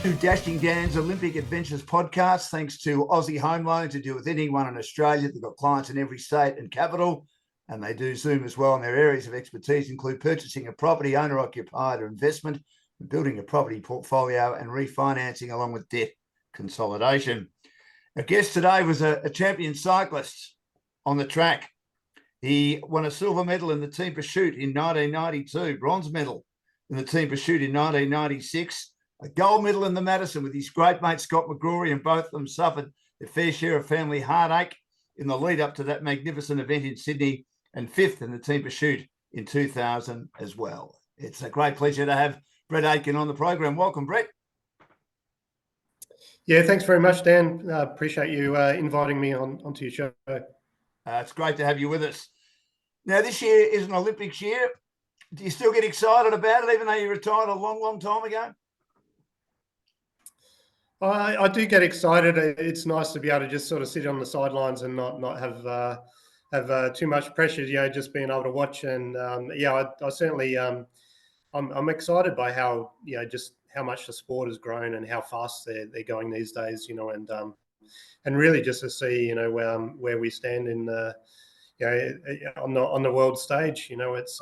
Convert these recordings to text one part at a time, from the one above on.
To Dashing Dan's Olympic Adventures podcast, thanks to Aussie Home Loan to deal with anyone in Australia. They've got clients in every state and capital, and they do Zoom as well. And their areas of expertise include purchasing a property, owner-occupied or investment, building a property portfolio and refinancing along with debt consolidation. Our guest today was a champion cyclist on the track. He won a silver medal in the team pursuit in 1992, bronze medal in the team pursuit in 1996, a gold medal in the Madison with his great mate Scott McGrory, and both of them suffered their fair share of family heartache in the lead up to that magnificent event in Sydney, and fifth in the team pursuit in 2000 as well. It's a great pleasure to have Brett Aitken on the program. Welcome, Brett. Yeah, thanks very much, Dan. Appreciate you inviting me onto your show. It's great to have you with us. Now, this year is an Olympics year. Do you still get excited about it, even though you retired a long, long time ago? I do get excited. It's nice to be able to just sort of sit on the sidelines and not have too much pressure. Just being able to watch. And I certainly I'm excited by how just how much the sport has grown and how fast they're going these days. And really just to see where we stand in on the world stage. It's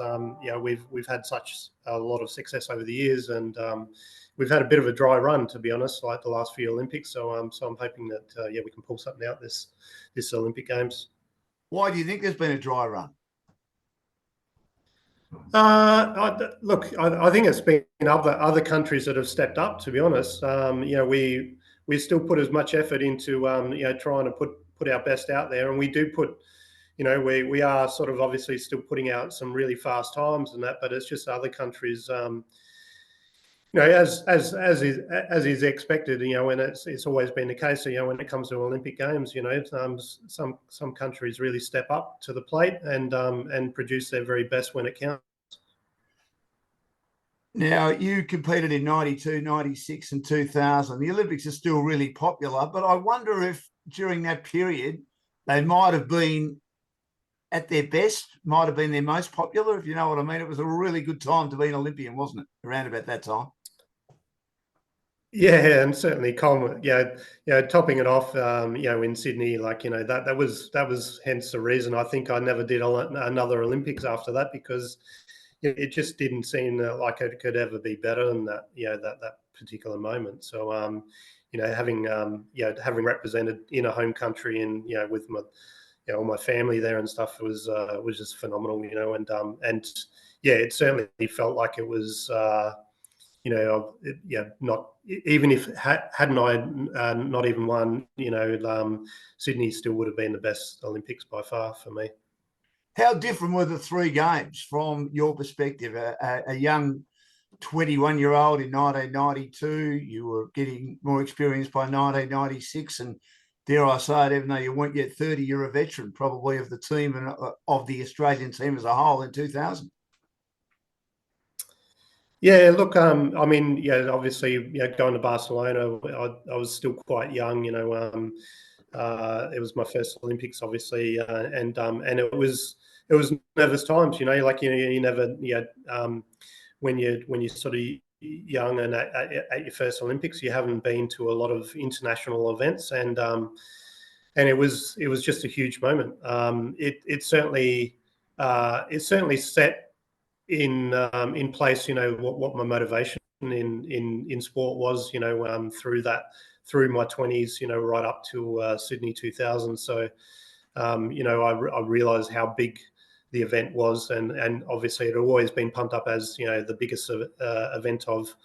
we've had such a lot of success over the years, and we've had a bit of a dry run, to be honest, like the last few Olympics. So I'm hoping that we can pull something out this Olympic Games. Why do you think there's been a dry run? I think it's been other countries that have stepped up, to be honest. We still put as much effort into trying to put our best out there, and we do put. We are sort of obviously still putting out some really fast times and that, but it's just other countries, as is expected, and it's always been the case. When it comes to Olympic Games, some countries really step up to the plate and produce their very best when it counts. Now, you competed in 92, 96 and 2000. The Olympics are still really popular, but I wonder if during that period they might have been at their best, might have been their most popular, if you know what I mean. It was a really good time to be an Olympian, wasn't it, around about that time? Yeah, and certainly Coleman, topping it off, in Sydney, that was hence the reason I think I never did another Olympics after that, because it just didn't seem like it could ever be better than that, that particular moment. So, having represented in a home country and with my all my family there and stuff was just phenomenal, and it certainly felt like it was. Not even if hadn't I not even won, Sydney still would have been the best Olympics by far for me. How different were the three games from your perspective? A young 21-year-old in 1992, you were getting more experience by 1996, and dare I say it, even though you weren't yet 30, you're a veteran probably of the team and of the Australian team as a whole in 2000. Yeah, look, obviously, going to Barcelona, I was still quite young, it was my first Olympics, obviously, and it was nervous times, you never, when you're sort of young and at your first Olympics, you haven't been to a lot of international events, and it was just a huge moment. It certainly set in place, what my motivation in sport was, through my 20s, right up to Sydney 2000. So, I realised how big the event was, and obviously it had always been pumped up as the biggest event of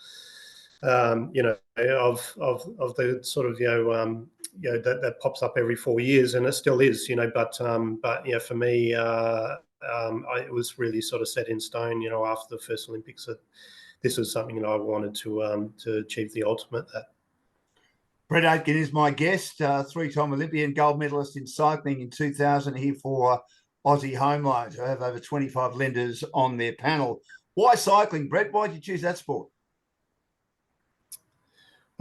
the sort of that pops up every 4 years, and it still is, but for me. It was really sort of set in stone, after the first Olympics, that this was something I wanted to achieve the ultimate at. Brett Aitken is my guest, three-time Olympian, gold medalist in cycling in 2000, here for Aussie Home Loan. I have over 25 lenders on their panel. Why cycling, Brett? Why did you choose that sport?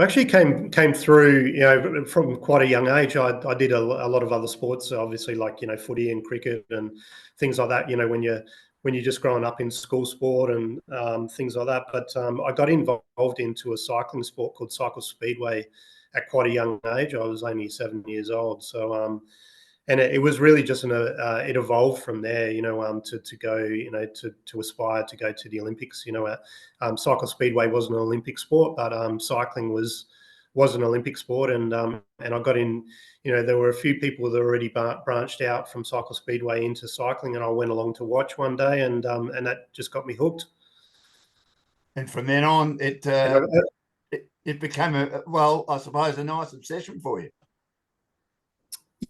I actually came through, from quite a young age. I did a lot of other sports, obviously, like footy and cricket and things like that. When when you're just growing up in school sport and things like that. But I got involved into a cycling sport called cycle speedway at quite a young age. I was only 7 years old. So and it was really just it evolved from there, to go, to aspire to go to the Olympics. Cycle speedway wasn't an Olympic sport, but cycling was an Olympic sport, and I got in. There were a few people that already branched out from cycle speedway into cycling, and I went along to watch one day, and that just got me hooked. And from then on, it became I suppose, a nice obsession for you.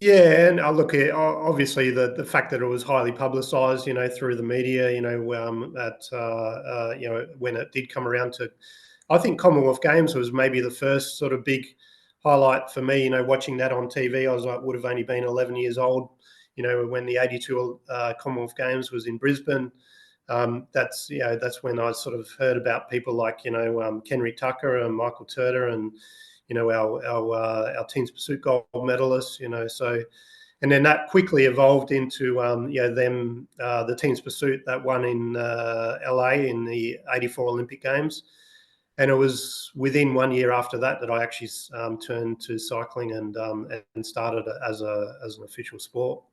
Yeah, and look, obviously the fact that it was highly publicised, through the media, when it did come around to, I think Commonwealth Games was maybe the first sort of big highlight for me. Watching that on TV, would have only been 11 years old. When the '82 Commonwealth Games was in Brisbane. That's when I sort of heard about people like Kenry Tucker and Michael Turner and our team's pursuit gold medalists. So, and then that quickly evolved into the team's pursuit that won in LA in the '84 Olympic Games. And it was within 1 year after that I actually turned to cycling and started as an official sport.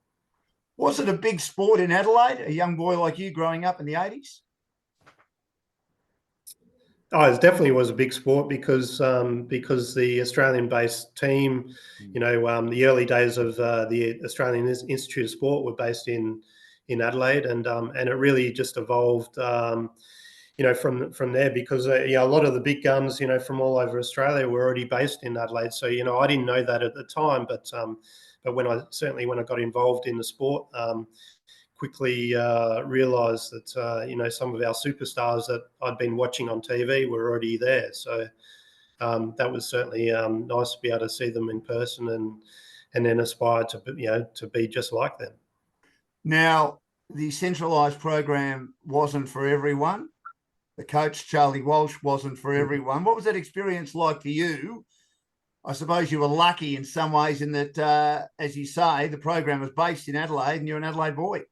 Was it a big sport in Adelaide, a young boy like you growing up in the 80s? Oh, it definitely was a big sport because the Australian-based team, the early days of the Australian Institute of Sport were based in Adelaide, and it really just evolved, from there, because a lot of the big guns, from all over Australia were already based in Adelaide. So I didn't know that at the time, but when I got involved in the sport, quickly realised that some of our superstars that I'd been watching on TV were already there. So that was certainly nice to be able to see them in person and then aspire to be just like them. Now, the centralised program wasn't for everyone. The coach, Charlie Walsh, wasn't for everyone. What was that experience like for you? I suppose you were lucky in some ways in that, as you say, the program was based in Adelaide and you're an Adelaide boy.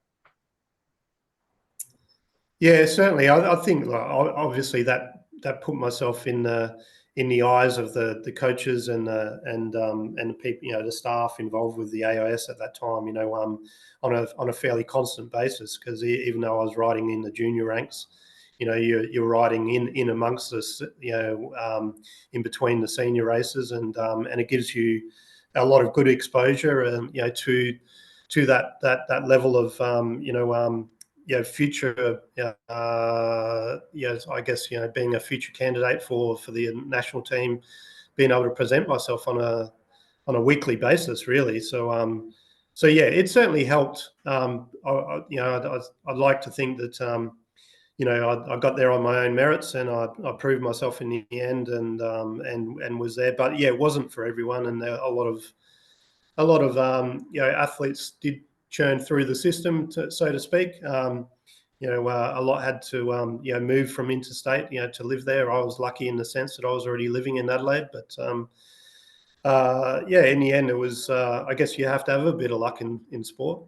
Yeah, certainly. I think obviously that put myself in the eyes of the coaches and the people, the staff involved with the AIS at that time, on a fairly constant basis, because even though I was riding in the junior ranks, you're riding in amongst us, in between the senior races, and it gives you a lot of good exposure, to that level of future, I guess, being a future candidate for the national team, being able to present myself on a weekly basis, really. So yeah, it certainly helped. I'd like to think that I got there on my own merits, and I proved myself in the end, and was there. But yeah, it wasn't for everyone, and there a lot of athletes did churn through the system, so to speak. A lot had to move from interstate, to live there. I was lucky in the sense that I was already living in Adelaide, but in the end, it was. I guess you have to have a bit of luck in sport.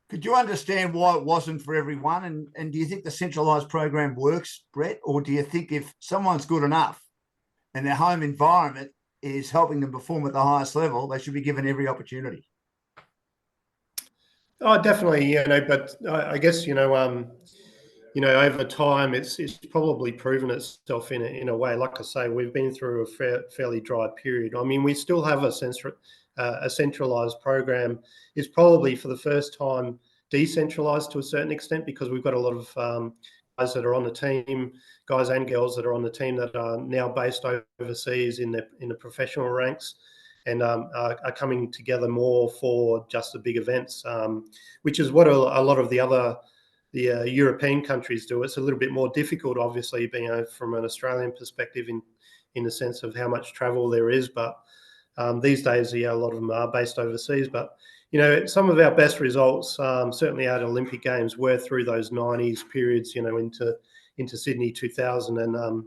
Could you understand why it wasn't for everyone? And do you think the centralised program works, Brett? Or do you think if someone's good enough and their home environment is helping them perform at the highest level, they should be given every opportunity? Oh, definitely, but I guess, over time, it's probably proven itself in a way. Like I say, we've been through a fairly dry period. I mean, we still have a centralised program. It's probably for the first time decentralised to a certain extent, because we've got a lot of guys that are on the team, guys and girls that are on the team that are now based overseas in the professional ranks, and are coming together more for just the big events, which is what a lot of the European countries do. It's a little bit more difficult, obviously, being from an Australian perspective in the sense of how much travel there is. But these days, a lot of them are based overseas. But some of our best results, certainly at Olympic Games, were through those '90s periods, into Sydney 2000, and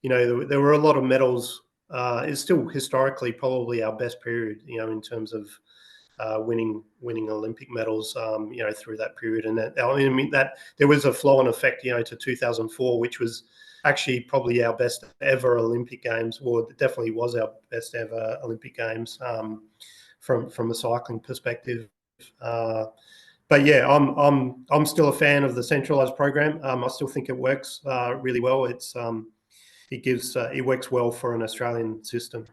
there were a lot of medals. It's still historically probably our best period, in terms of winning Olympic medals, through that period. And that there was a flow-on effect, to 2004, which was actually probably our best ever Olympic Games, or it definitely was our best ever Olympic Games from a cycling perspective. But yeah, I'm still a fan of the centralised program. I still think it works really well. It works well for an Australian system.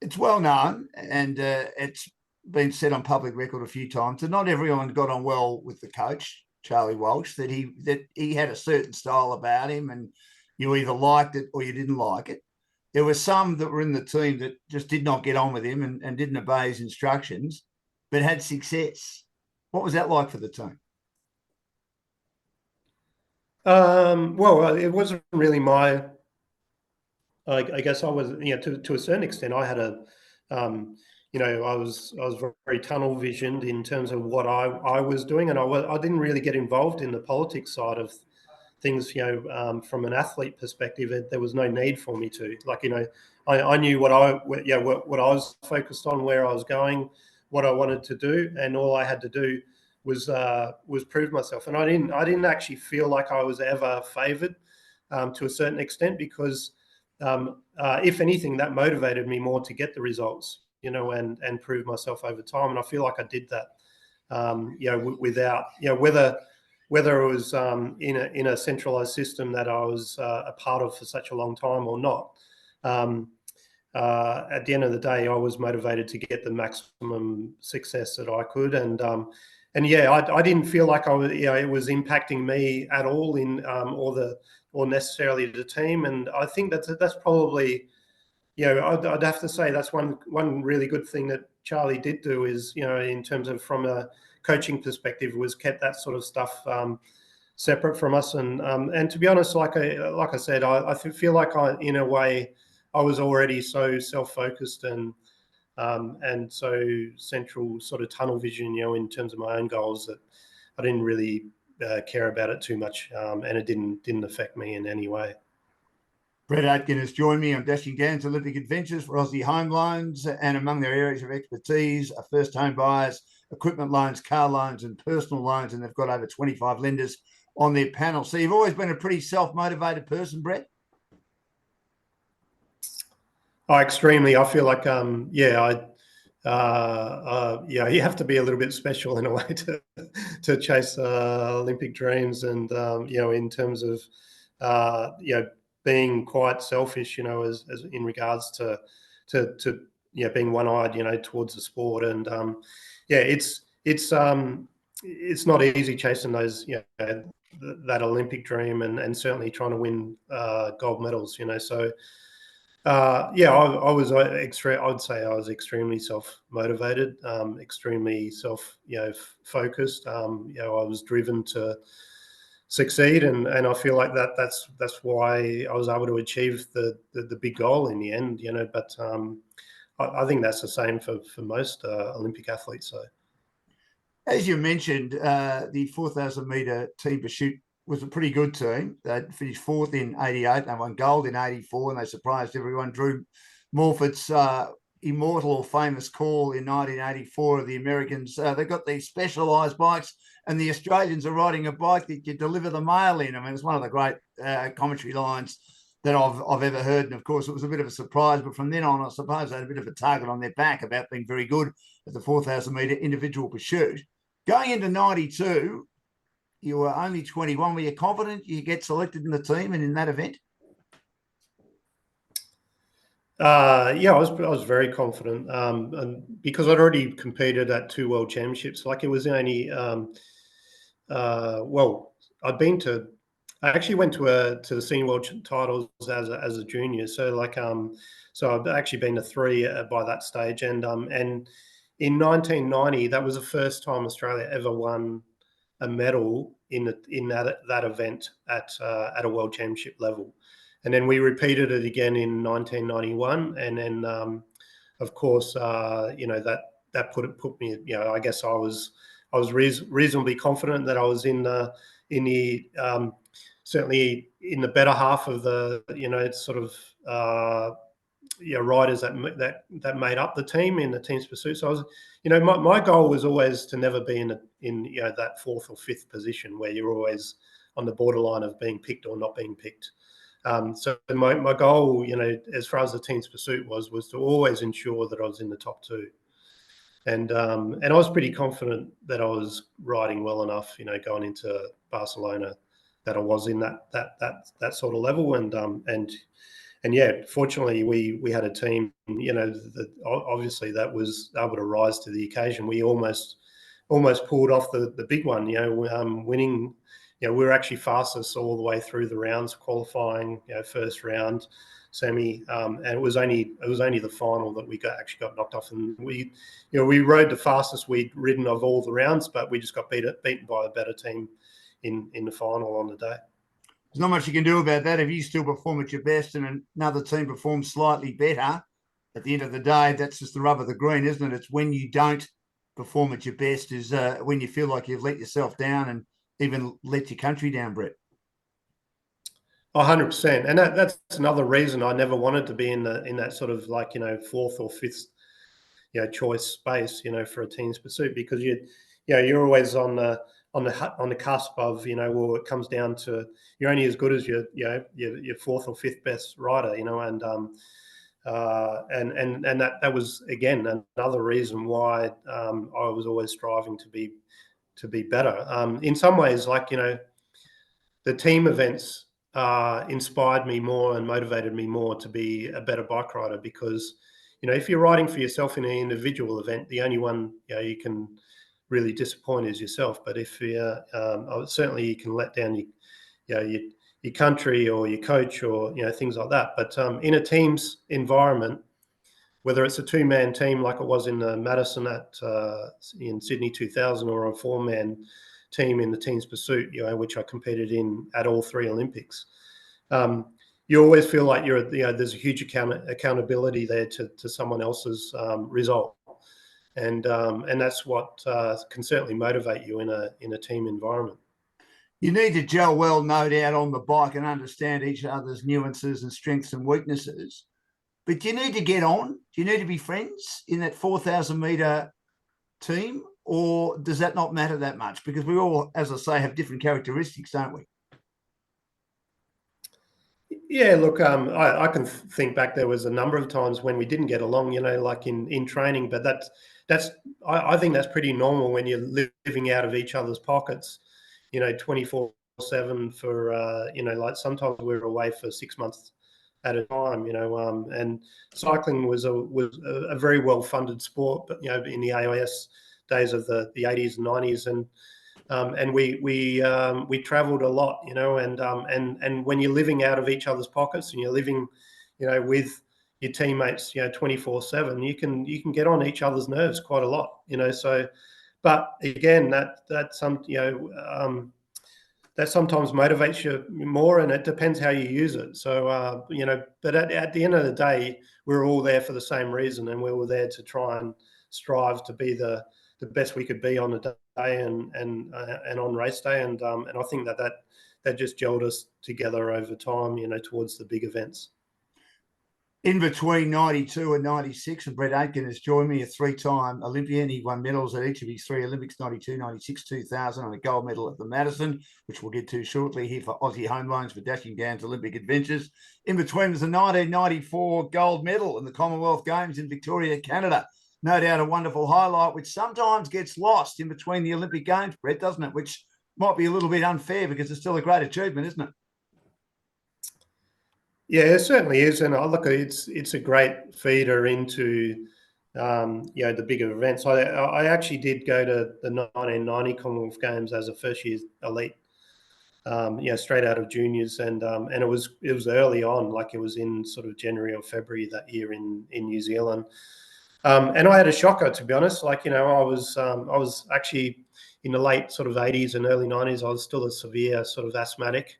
It's well known, and it's been said on public record a few times that not everyone got on well with the coach, Charlie Walsh, that he had a certain style about him, and you either liked it or you didn't like it. There were some that were in the team that just did not get on with him and didn't obey his instructions, but had success. What was that like for the team? Well, it wasn't really my. I guess I was, to a certain extent, I had I was very tunnel visioned in terms of what I was doing, and I didn't really get involved in the politics side of things. From an athlete perspective, there was no need for me to. I knew what I was focused on, where I was going, what I wanted to do, and all I had to do was prove myself. And I didn't actually feel like I was ever favoured to a certain extent, because if anything, that motivated me more to get the results, and prove myself over time. And I feel like I did that, without, whether it was in a centralized system that I was a part of for such a long time or not. At the end of the day, I was motivated to get the maximum success that I could. And yeah, I didn't feel like it was impacting me at all or necessarily the team. And I think that's probably, I'd have to say that's one really good thing that Charlie did do is, in terms of from a coaching perspective, was kept that sort of stuff separate from us. And to be honest, like I said, I feel like in a way I was already so self-focused and so central sort of tunnel vision, in terms of my own goals, that I didn't really care about it too much, and it didn't affect me in any way. Brett Aitken has joined me on Dashing Gans Olympic Adventures for Aussie Home Loans, and among their areas of expertise are first home buyers, equipment loans, car loans, and personal loans, and they've got over 25 lenders on their panel. So you've always been a pretty self-motivated person, Brett? Oh, extremely. I feel like, you have to be a little bit special in a way to chase Olympic dreams, and in terms of being quite selfish, as in regards to being one-eyed, towards the sport. And it's not easy chasing those that Olympic dream, and certainly trying to win gold medals. So. I would say I was extremely self-motivated, extremely focused. I was driven to succeed, and I feel like that's why I was able to achieve the big goal in the end. But I think that's the same for most Olympic athletes. So, as you mentioned, the 4,000 metre team pursuit was a pretty good team. They finished fourth in 88. They won gold in 84, and they surprised everyone. Drew Morford's immortal or famous call in 1984 of the Americans. They got these specialised bikes, and the Australians are riding a bike that you deliver the mail in. I mean, it's one of the great commentary lines that I've ever heard. And of course, it was a bit of a surprise. But from then on, I suppose they had a bit of a target on their back about being very good at the 4,000 metre individual pursuit. Going into 92, you were only 21. Were you confident you get selected in the team and in that event? I was very confident, and because I'd already competed at 2 World Championships. Like, it was only I actually went to the senior world titles as a junior. So so I'd actually been to 3 by that stage, and in 1990, that was the first time Australia ever won a medal in that event at a world championship level. And then we repeated it again in 1991, and then of course that put me, I guess I was reasonably confident that I was in the certainly in the better half of the sort of riders that made up the team in the team's pursuit. So I was, my goal was always to never be in that fourth or fifth position where you're always on the borderline of being picked or not being picked. So my goal, as far as the team's pursuit was to always ensure that I was in the top two. And I was pretty confident that I was riding well enough, going into Barcelona, that I was in that sort of level. And yeah, fortunately we had a team, that obviously that was able to rise to the occasion. We almost pulled off the big one, winning. We were actually fastest all the way through the rounds, qualifying, first round, semi, and it was only the final that we actually got knocked off. And we rode the fastest we'd ridden of all the rounds, but we just got beaten by a better team in the final on the day. There's not much you can do about that. If you still perform at your best and another team performs slightly better, at the end of the day, that's just the rub of the green, isn't it? It's when you don't perform at your best is when you feel like you've let yourself down and even let your country down, Brett. 100%, and that's another reason I never wanted to be in that sort of fourth or fifth choice space for a team's pursuit, because you're always on the cusp of well, it comes down to you're only as good as your fourth or fifth best rider, and that was again another reason why I was always striving to be better. In some ways, the team events inspired me more and motivated me more to be a better bike rider, because if you're riding for yourself in an individual event, the only one you can really disappoint is yourself. But if certainly you can let down your country or your coach or things like that. But in a team's environment, whether it's a two-man team like it was in the Madison in Sydney 2000, or a four-man team in the team's pursuit, which I competed in at all three Olympics, you always feel like there's a huge accountability there to someone else's result, and that's what can certainly motivate you in a team environment. You need to gel well, no doubt, on the bike and understand each other's nuances and strengths and weaknesses. But do you need to get on? Do you need to be friends in that 4,000 metre team? Or does that not matter that much? Because we all, as I say, have different characteristics, don't we? Yeah, look, I can think back. There was a number of times when we didn't get along, like in training. But I think that's pretty normal when you're living out of each other's pockets, 24/7 for, like sometimes we were away for 6 months at a time, and cycling was a very well-funded sport, but, in the AIS days of the 80s and 90s, and we traveled a lot, and when you're living out of each other's pockets and you're living, with your teammates, 24/7, you can get on each other's nerves quite a lot, so, but again, that sometimes motivates you more, and it depends how you use it. So, but at the end of the day, we're all there for the same reason, and we were there to try and strive to be the best we could be on the day and on race day, and I think that just gelled us together over time, towards the big events. In between 92 and 96, and Brett Aitken has joined me, a three-time Olympian. He won medals at each of his three Olympics, 92, 96, 2000, and a gold medal at the Madison, which we'll get to shortly here for Aussie Home Loans for Dashing Down's Olympic Adventures. In between was the 1994 gold medal in the Commonwealth Games in Victoria, Canada. No doubt a wonderful highlight, which sometimes gets lost in between the Olympic Games, Brett, doesn't it? Which might be a little bit unfair because it's still a great achievement, isn't it? Yeah, it certainly is, and I look at it's a great feeder into the bigger events. I actually did go to the 1990 Commonwealth Games as a first year elite, straight out of juniors, and it was early on, like it was in sort of January or February that year in New Zealand, and I had a shocker, to be honest. I was actually in the late sort of 80s and early 90s. I was still a severe sort of asthmatic.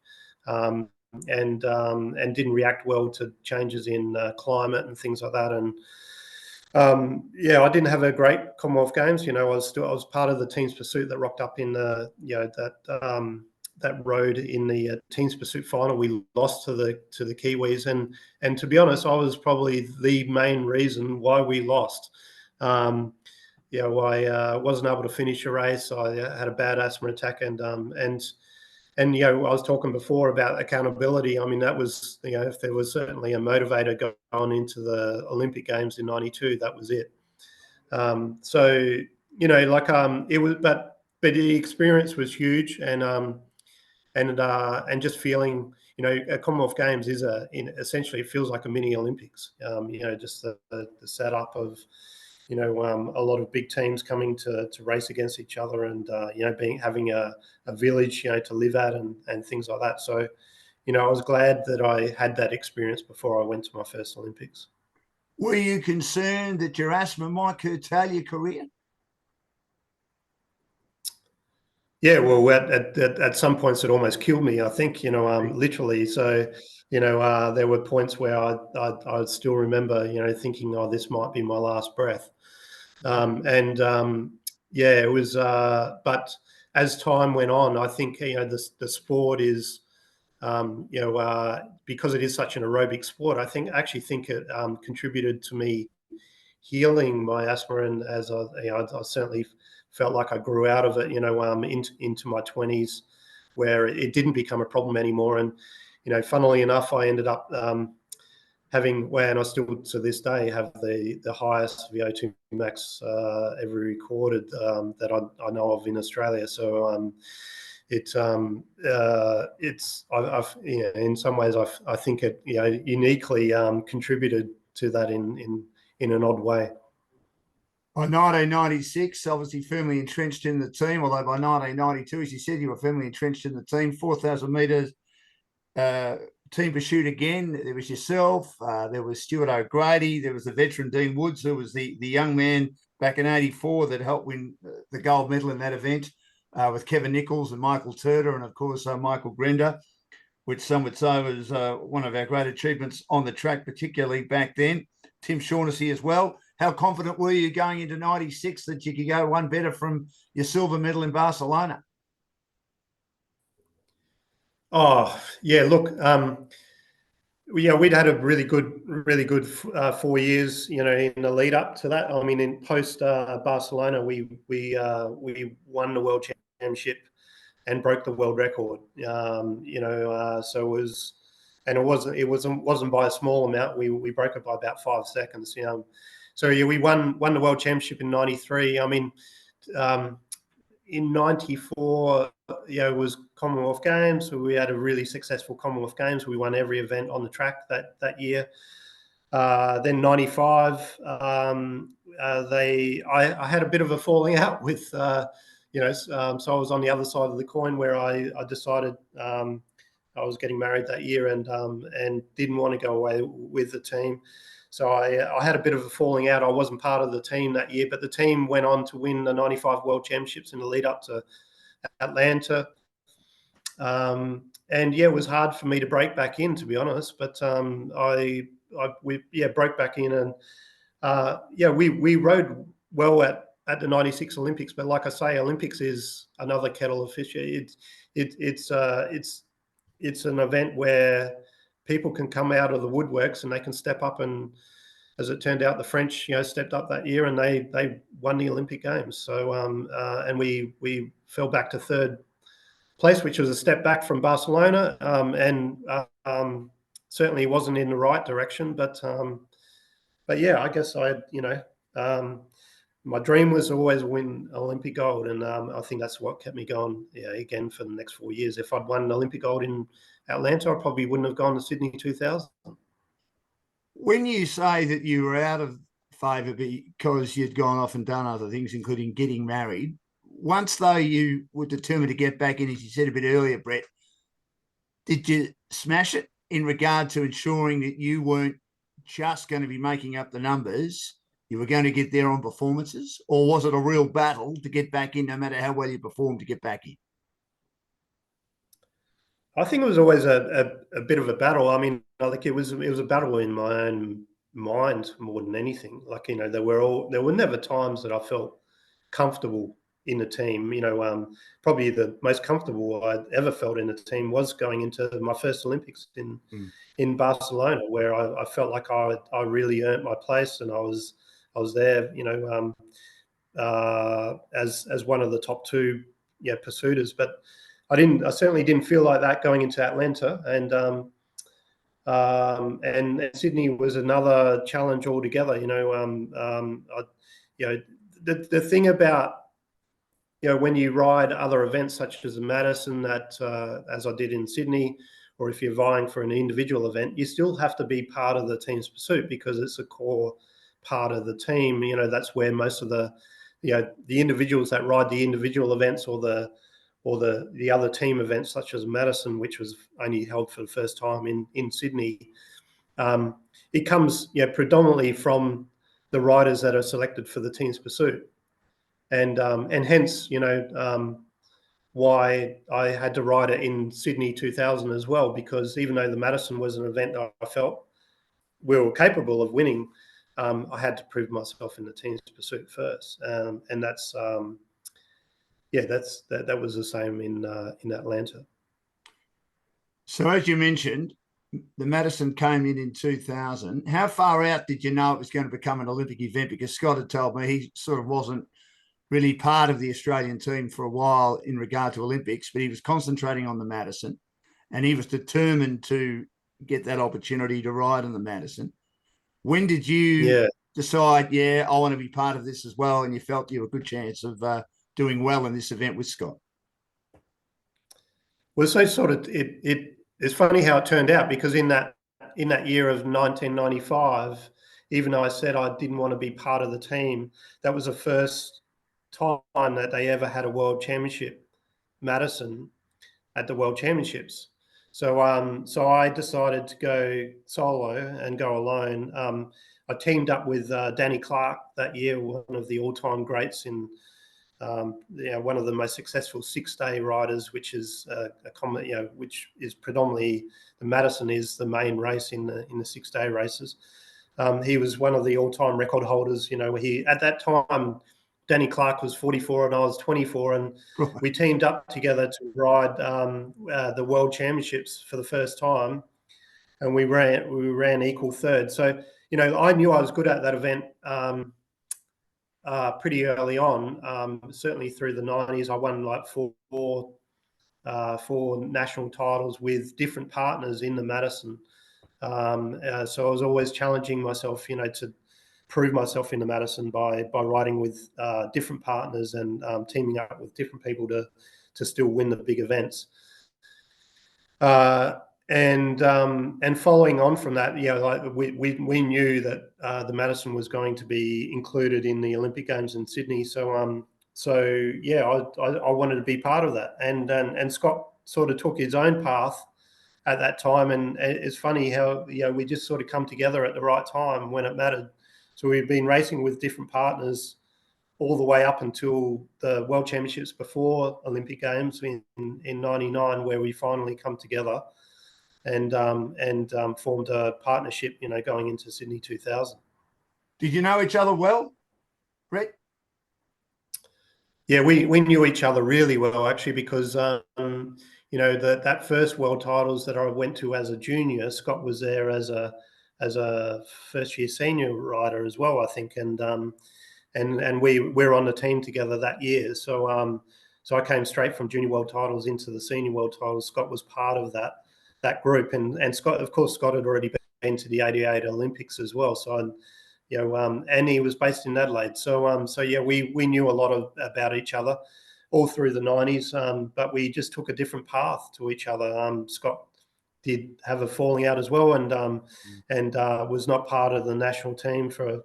And didn't react well to changes in climate and things like that. And I didn't have a great Commonwealth Games. I was part of the team's pursuit that rocked up in road in the teams pursuit final. We lost to the Kiwis, and to be honest, I was probably the main reason why we lost. I wasn't able to finish a race. I had a bad asthma attack, and I was talking before about accountability. I mean, that was, if there was certainly a motivator going into the Olympic Games in '92, that was it. It was, but the experience was huge, and just feeling, a Commonwealth Games is essentially it feels like a mini Olympics. Just the setup of, a lot of big teams coming to race against each other, and having a village, to live at, and things like that. So, I was glad that I had that experience before I went to my first Olympics. Were you concerned that your asthma might curtail your career? Yeah, well, at some points it almost killed me, I think, literally. So, there were points where I still remember, thinking, oh, this might be my last breath. It was, but as time went on, I think, the sport is, because it is such an aerobic sport, I actually think it contributed to me healing my asthma, and as I certainly felt like I grew out of it, into my 20s, where it didn't become a problem anymore. And, funnily enough, I ended up having, and I still to this day have the highest VO2 max ever recorded that I know of in Australia. So it's in some ways I think it uniquely contributed to that in an odd way. By 1996, obviously firmly entrenched in the team, although by 1992, as you said, you were firmly entrenched in the team. 4,000 metres team pursuit again. There was yourself, there was Stuart O'Grady, there was the veteran Dean Woods, who was the young man back in '84 that helped win the gold medal in that event, with Kevin Nichols and Michael Turner, and of course Michael Grinder, which some would say was one of our great achievements on the track, particularly back then. Tim Shaughnessy as well. How confident were you going into '96 that you could go one better from your silver medal in Barcelona? Oh, yeah, look, we'd had a really good 4 years, in the lead up to that. I mean, in post Barcelona, we won the world championship and broke the world record. So it was, and it wasn't by a small amount. We broke it by about 5 seconds. So yeah, we won the world championship in '93. I mean, in '94, it was Commonwealth Games. So we had a really successful Commonwealth Games. We won every event on the track that year. Then '95, I had a bit of a falling out with, so I was on the other side of the coin, where I decided I was getting married that year, and didn't want to go away with the team. So I had a bit of a falling out. I wasn't part of the team that year, but the team went on to win the '95 World Championships in the lead up to Atlanta. It was hard for me to break back in, to be honest. But we broke back in, and we rode well at the '96 Olympics. But like I say, Olympics is another kettle of fish. It's an event where people can come out of the woodworks and they can step up, and as it turned out, the French, stepped up that year and they won the Olympic Games. So and we fell back to third place, which was a step back from Barcelona, and certainly wasn't in the right direction. But yeah, I guess my dream was always win Olympic gold, and I think that's what kept me going. Yeah, again for the next 4 years. If I'd won an Olympic gold in Atlanta, I probably wouldn't have gone to Sydney 2000. When you say that you were out of favour because you'd gone off and done other things, including getting married, once though you were determined to get back in, as you said a bit earlier, Brett, did you smash it in regard to ensuring that you weren't just going to be making up the numbers, you were going to get there on performances, or was it a real battle to get back in no matter how well you performed to get back in? I think it was always a bit of a battle. I mean, like it was a battle in my own mind more than anything. Like, there were never times that I felt comfortable in the team. Probably the most comfortable I'd ever felt in the team was going into my first Olympics in Barcelona, where I felt like I really earned my place, and I was there, as one of the top two pursuiters. But I certainly didn't feel like that going into Atlanta, and Sydney was another challenge altogether. The thing about when you ride other events such as the Madison, that as I did in Sydney, or if you're vying for an individual event, you still have to be part of the team's pursuit because it's a core part of the team. That's where most of the individuals that ride the individual events or the other team events such as Madison, which was only held for the first time in Sydney, it comes predominantly from the riders that are selected for the team's pursuit, and hence why I had to ride it in Sydney 2000 as well, because even though the Madison was an event that I felt we were capable of winning, I had to prove myself in the team's pursuit first, and that's that was the same in Atlanta. So as you mentioned, the Madison came in 2000. How far out did you know it was going to become an Olympic event? Because Scott had told me he sort of wasn't really part of the Australian team for a while in regard to Olympics, but he was concentrating on the Madison, and he was determined to get that opportunity to ride in the Madison. When did you decide, I want to be part of this as well, and you felt you had a good chance of doing well in this event with Scott? Well, so it's funny how it turned out, because in that year of 1995, even though I said I didn't want to be part of the team, that was the first time that they ever had a World Championship Madison at the World Championships. So I decided to go solo and go alone. I teamed up with Danny Clark that year, one of the all-time greats in one of the most successful 6-day riders, which is which is predominantly the Madison is the main race in the 6-day races. He was one of the all-time record holders. He at that time, Danny Clark was 44 and I was 24, and we teamed up together to ride the World Championships for the first time, and we ran equal third. So I knew I was good at that event pretty early on. Certainly through the 90s, I won like four national titles with different partners in the Madison. So I was always challenging myself, to prove myself in the Madison by riding with different partners and teaming up with different people to still win the big events. And following on from that, we knew that the Madison was going to be included in the Olympic Games in Sydney. So I wanted to be part of that. And Scott sort of took his own path at that time. And it's funny how we just sort of come together at the right time when it mattered. So we've been racing with different partners all the way up until the World Championships before Olympic Games in 99, where we finally come together and formed a partnership, going into Sydney 2000. Did you know each other well, Brett? Yeah, we knew each other really well, actually, because that first world titles that I went to as a junior, Scott was there as a first year senior rider as well, I think, and we were on the team together that year. So I came straight from junior world titles into the senior world titles. Scott was part of that group, and Scott, of course, Scott had already been to the '88 Olympics as well. So, and he was based in Adelaide. So we knew a lot about each other all through the 90s, but we just took a different path to each other. Scott did have a falling out as well, and was not part of the national team for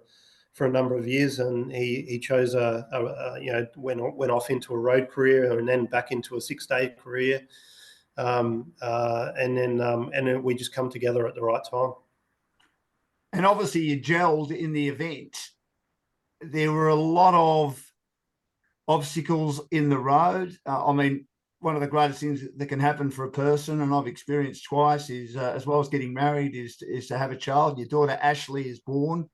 a number of years, and he chose went off into a road career and then back into a 6-day career, and then we just come together at the right time. And obviously you gelled in the event. There were a lot of obstacles in the road. One of the greatest things that can happen for a person, and I've experienced twice, is as well as getting married, is to have a child. Your daughter Ashley is born.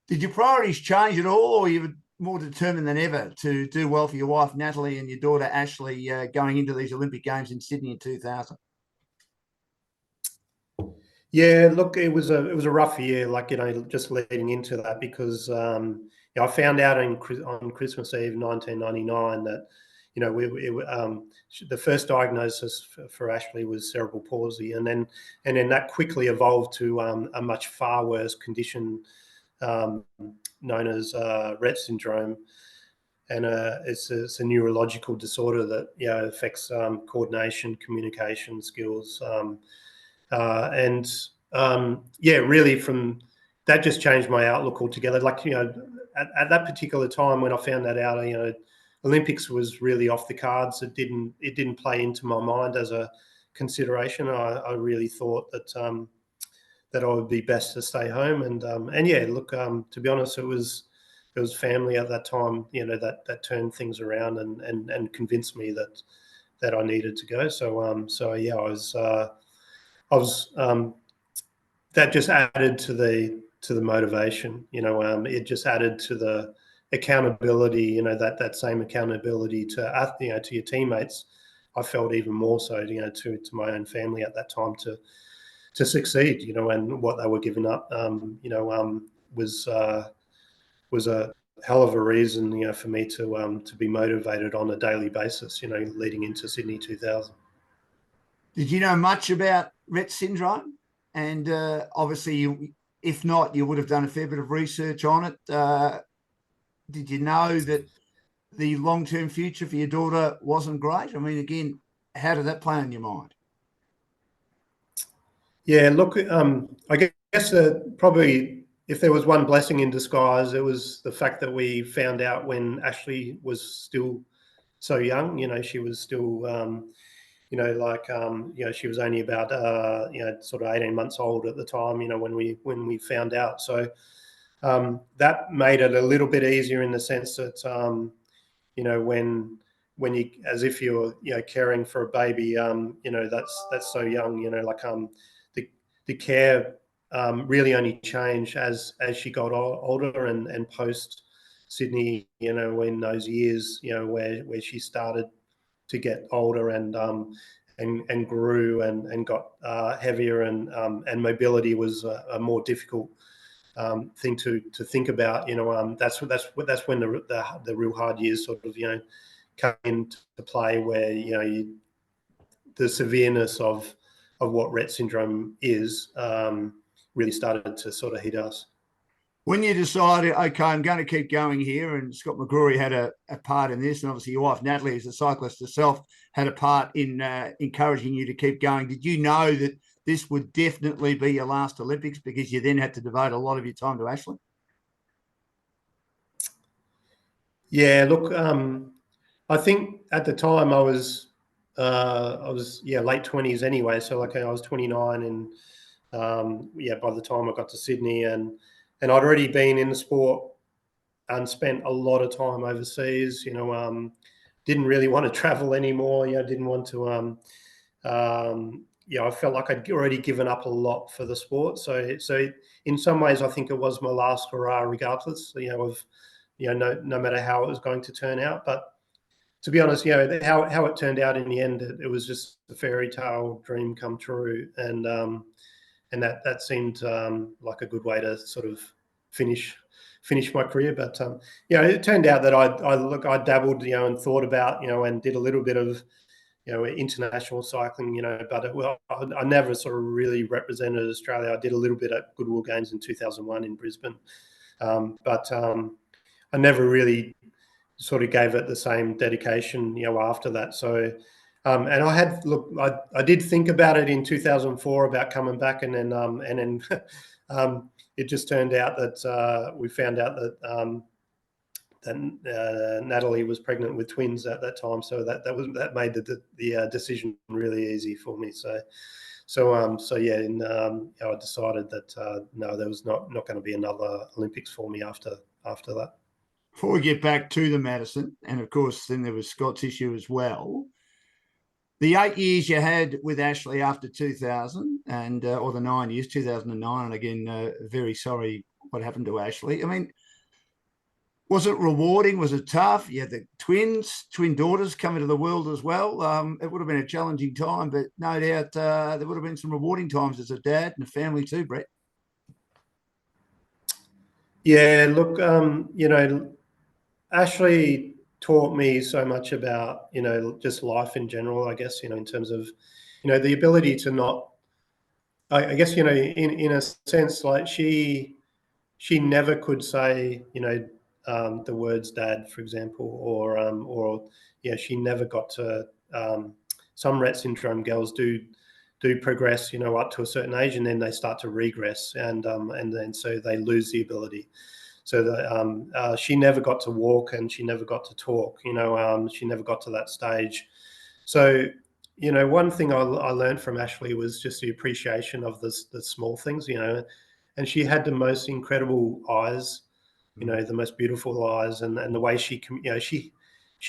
Did your priorities change at all, or you more determined than ever to do well for your wife Natalie and your daughter Ashley going into these Olympic Games in Sydney in 2000? Yeah, look, it was a rough year, like, just leading into that, because I found out on Christmas Eve 1999 that the first diagnosis for Ashley was cerebral palsy, and then that quickly evolved to a much far worse condition known as Rett syndrome, and it's a neurological disorder that affects coordination, communication skills. Really, from that just changed my outlook altogether. Like, at that particular time when I found that out, Olympics was really off the cards. It didn't play into my mind as a consideration. I really thought that that I would be best to stay home. And yeah, look, to be honest, it was family at that time, that turned things around and convinced me that I needed to go. So yeah, I was that just added to the motivation. It just added to the accountability. That same accountability to to your teammates. I felt even more so, to my own family at that time to succeed. And what they were giving up, was a hell of a reason, for me to be motivated on a daily basis. Leading into Sydney 2000. Did you know much about Rett syndrome? And obviously, if not, you would have done a fair bit of research on it. Did you know that the long-term future for your daughter wasn't great? I mean, again, how did that play on your mind? Yeah, look, I guess probably if there was one blessing in disguise, it was the fact that we found out when Ashley was still so young. She was still, she was only about, sort of 18 months old at the time, when we found out. So that made it a little bit easier in the sense that, when you, as if you're, caring for a baby, that's so young, the care really only changed as she got older and post Sydney, in those years, where she started to get older and grew and got heavier, and mobility was a more difficult thing to think about. That's when the real hard years sort of come into play, where the severeness of what Rett syndrome is really started to sort of hit us. When you decided, okay, I'm going to keep going here, and Scott McGrory had a part in this, and obviously your wife Natalie, as a cyclist herself, had a part in encouraging you to keep going. Did you know that this would definitely be your last Olympics, because you then had to devote a lot of your time to Ashley? Yeah, look, I think at the time I was late 20s anyway. So like, I was 29, and by the time I got to Sydney, and I'd already been in the sport and spent a lot of time overseas. Didn't really want to travel anymore. Didn't want to. I felt like I'd already given up a lot for the sport. So in some ways, I think it was my last hurrah, regardless. Of no matter how it was going to turn out. But to be honest, how it turned out in the end, it was just a fairy tale dream come true, and that seemed like a good way to sort of finish my career. But it turned out that I dabbled, and thought about, and did a little bit of international cycling, but I never sort of really represented Australia. I did a little bit at Goodwill Games in 2001 in Brisbane, but I never really sort of gave it the same dedication, after that. So, and I did think about it in 2004 about coming back, and then it just turned out that we found out that Natalie was pregnant with twins at that time. So that made the decision really easy for me. So yeah, and I decided that no, there was not going to be another Olympics for me after that. Before we get back to the Madison, and of course then there was Scott's issue as well, the 8 years you had with Ashley after 2000, and or the 9 years, 2009, and again, very sorry what happened to Ashley. I mean, Was it rewarding? Was it tough? You had the twin daughters come into the world as well. It would have been a challenging time, but no doubt there would have been some rewarding times as a dad and a family too, Brett. Yeah, look, Ashley taught me so much about, just life in general, I guess, in terms of, the ability to not, I guess, in a sense, like she never could say, the words dad, for example, or yeah, she never got to, some Rett syndrome girls do progress, up to a certain age, and then they start to regress, and then so they lose the ability. So that she never got to walk, and she never got to talk. She never got to that stage. So, one thing I learned from Ashley was just the appreciation of the small things. And she had the most incredible eyes. The most beautiful eyes, and the way she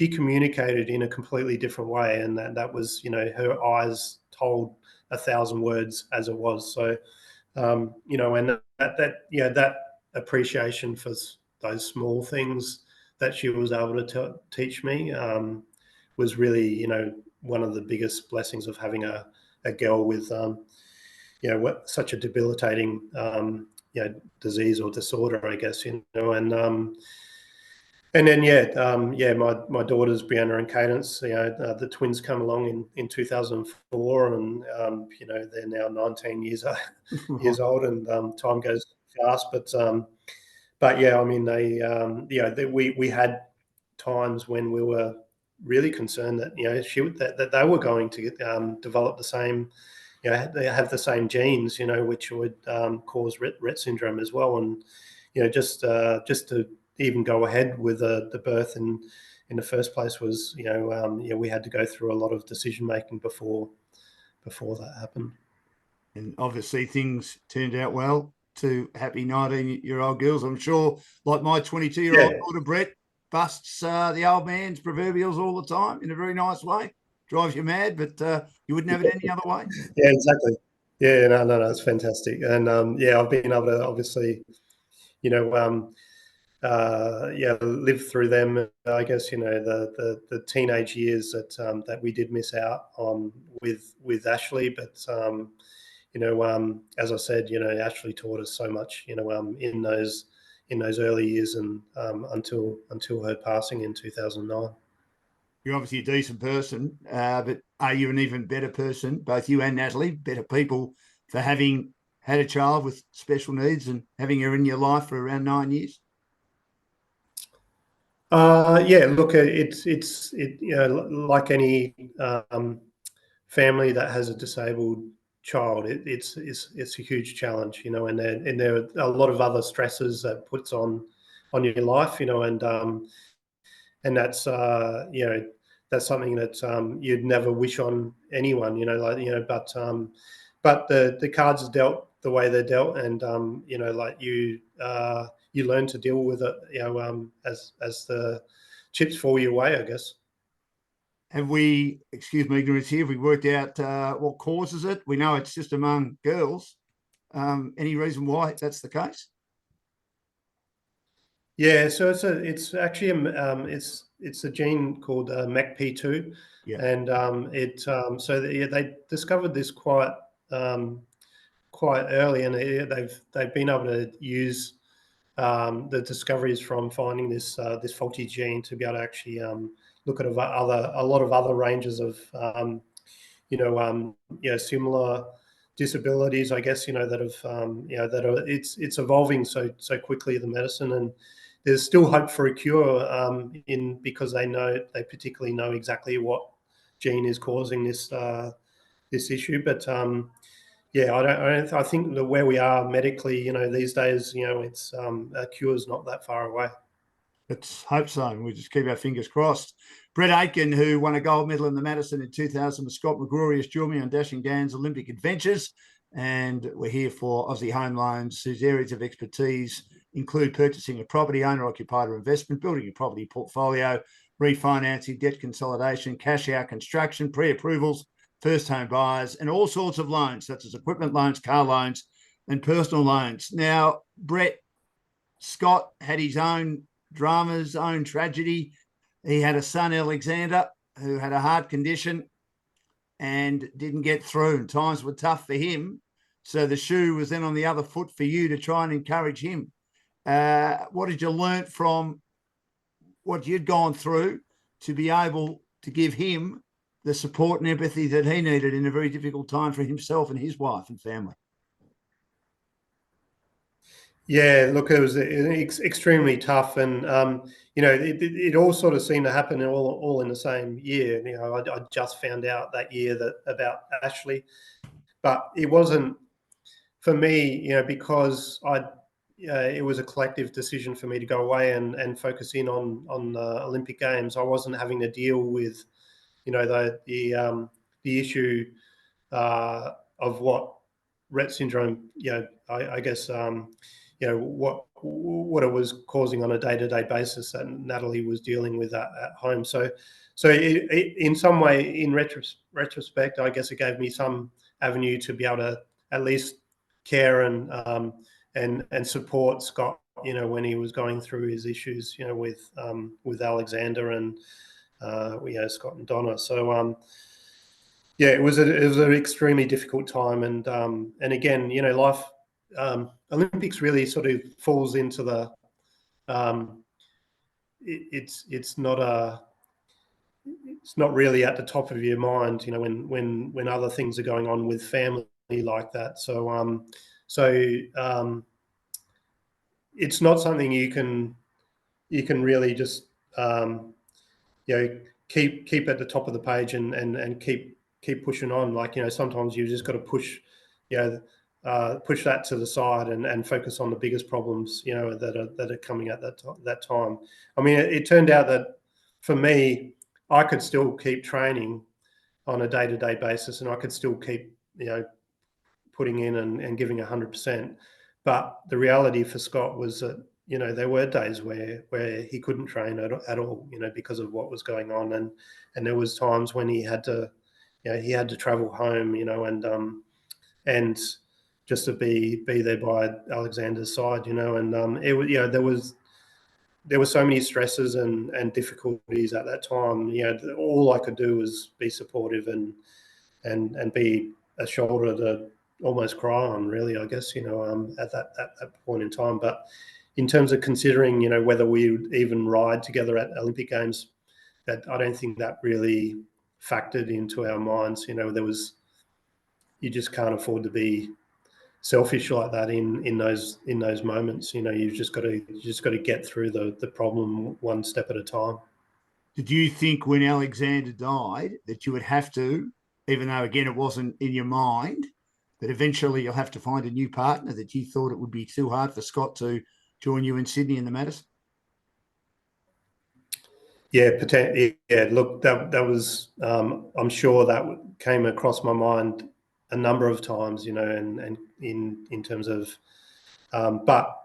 communicated in a completely different way, and that was, her eyes told 1,000 words as it was. So, and that appreciation for those small things that she was able to teach me was really, one of the biggest blessings of having a girl with, such a debilitating, disease or disorder, I guess, and then, my daughters, Brianna and Cadence, the twins come along in 2004, and, they're now 19 years old, and time goes fast. But yeah, I mean, we had times when we were really concerned that, that they were going to develop the same, they have the same genes, which would cause Rett syndrome as well. And, just to even go ahead with the birth in the first place was, we had to go through a lot of decision making before that happened. And obviously things turned out well. Two happy 19-year-old girls. I'm sure, like my 22-year-old daughter, Brett, busts the old man's proverbials all the time in a very nice way. Drives you mad, but you wouldn't have it any other way. Yeah, exactly. Yeah, no, it's fantastic. And I've been able to obviously, live through them. I guess, the teenage years that we did miss out on with Ashley, but as I said, Ashley taught us so much, in those early years, and until her passing in 2009. You're obviously a decent person, but are you an even better person, both you and Natalie, better people for having had a child with special needs and having her in your life for around 9 years? Look, it's like any family that has a disabled child, it's a huge challenge, and there are a lot of other stresses that puts on your life, and that's that's something that you'd never wish on anyone, but the cards are dealt the way they're dealt, and you learn to deal with it, as the chips fall your way, I guess. Have we, excuse my ignorance here, have we worked out what causes it? We know it's just among girls. Any reason why that's the case? Yeah, so it's actually it's a gene called MECP2, and they discovered this quite early, and they've been able to use the discoveries from finding this faulty gene to be able to actually look at a lot of other ranges of similar disabilities, I guess, that have that are it's evolving so quickly, the medicine, and there's still hope for a cure because they particularly know exactly what gene is causing this issue. But I think that where we are medically, these days, it's a cure is not that far away. Let's hope so. We just keep our fingers crossed. Brett Aitken, who won a gold medal in the Madison in 2000 with Scott McGrory, has joined me on Dashing Gans Olympic Adventures. And we're here for Aussie Home Loans, whose areas of expertise include purchasing a property, owner-occupied or investment, building a property portfolio, refinancing, debt consolidation, cash out construction, pre-approvals, first home buyers, and all sorts of loans, such as equipment loans, car loans, and personal loans. Now, Brett, Scott had his own drama's own tragedy. He had a son, Alexander, who had a heart condition and didn't get through, and times were tough for him. So the shoe was then on the other foot for you to try and encourage him. What did you learn from what you'd gone through to be able to give him the support and empathy that he needed in a very difficult time for himself and his wife and family? Yeah, look, it was extremely tough, and it all sort of seemed to happen all in the same year. I just found out that year about Ashley, but it wasn't for me, because it was a collective decision for me to go away and focus in on the Olympic Games. I wasn't having to deal with, the issue of what Rett syndrome, I guess, what it was causing on a day-to-day basis that Natalie was dealing with at home. So in some way, in retrospect, I guess it gave me some avenue to be able to at least care and support Scott, when he was going through his issues, with Alexander and Scott and Donna. So it was an extremely difficult time, and again, life, Olympics really sort of falls into the it's not really at the top of your mind, when other things are going on with family like that. So it's not something you can really just keep at the top of the page and keep pushing on. Like, sometimes you just got to push that to the side and focus on the biggest problems, that are coming at that time. I mean, it turned out that for me, I could still keep training on a day-to-day basis, and I could still keep, putting in and giving 100%. But the reality for Scott was that, there were days where he couldn't train at all, because of what was going on, and there was times when he had to travel home, and just to be there by Alexander's side, and it was, there were so many stresses and difficulties at that time. All I could do was be supportive and be a shoulder to almost cry on, really, I guess, at that point in time. But in terms of considering, whether we would even ride together at Olympic Games, that I don't think that really factored into our minds. You just can't afford to be selfish like that in those moments. You've just got to get through the problem one step at a time. Did you think when Alexander died that you would have to, even though again it wasn't in your mind, that eventually you'll have to find a new partner, that you thought it would be too hard for Scott to join you in Sydney in the Madison? Yeah, look, that was, I'm sure that came across my mind a number of times, and in terms of, but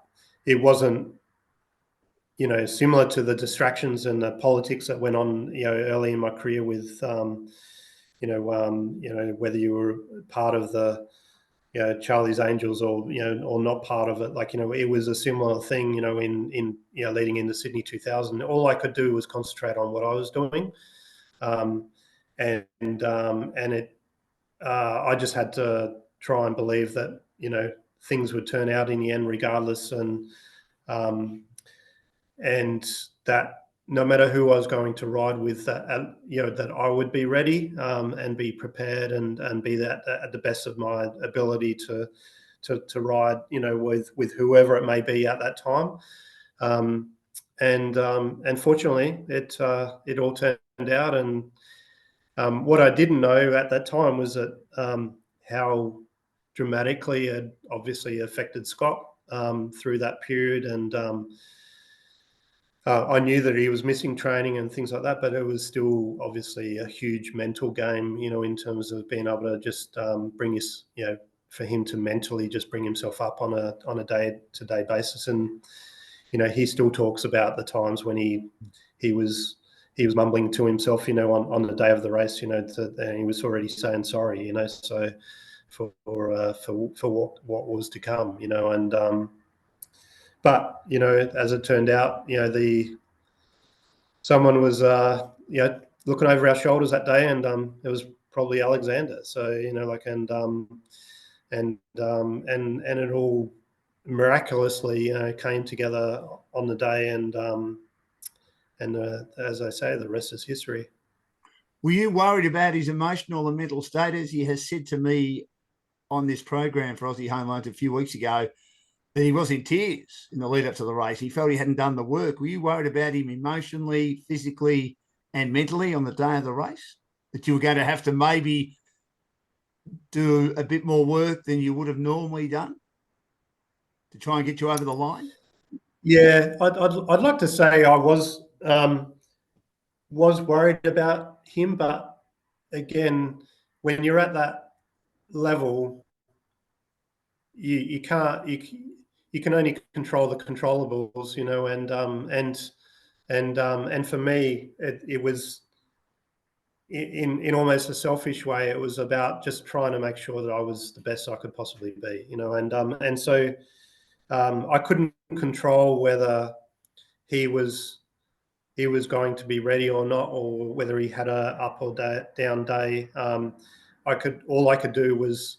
it wasn't, similar to the distractions and the politics that went on, early in my career with, whether you were part of the, Charlie's Angels or not part of it. Like, it was a similar thing, in leading into Sydney 2000. All I could do was concentrate on what I was doing, and it, I just had to try and believe that things would turn out in the end regardless, and that no matter who I was going to ride with, that that I would be ready, and be prepared and be that at the best of my ability to ride, with whoever it may be at that time. And fortunately, it all turned out. And what I didn't know at that time was that how dramatically it obviously affected Scott through that period. And I knew that he was missing training and things like that, but it was still obviously a huge mental game, in terms of being able to just bring his, for him to mentally just bring himself up on a day-to-day basis. And he still talks about the times when he was mumbling to himself, on the day of the race, and he was already saying sorry, so for what was to come, and but as it turned out, someone was looking over our shoulders that day, and it was probably Alexander. So and it all miraculously came together on the day, and as I say, the rest is history. Were you worried about his emotional and mental state? As he has said to me on this program for Aussie Home Loans a few weeks ago, that he was in tears in the lead up to the race. He felt he hadn't done the work. Were you worried about him emotionally, physically, and mentally on the day of the race? That you were going to have to maybe do a bit more work than you would have normally done to try and get you over the line? Yeah, I'd like to say I was worried about him, but again, when you're at that level, you can't you can only control the controllables, and for me it was in almost a selfish way. It was about just trying to make sure that I was the best I could possibly be, and so I couldn't control whether he was going to be ready or not, or whether he had a up or down day. All I could do was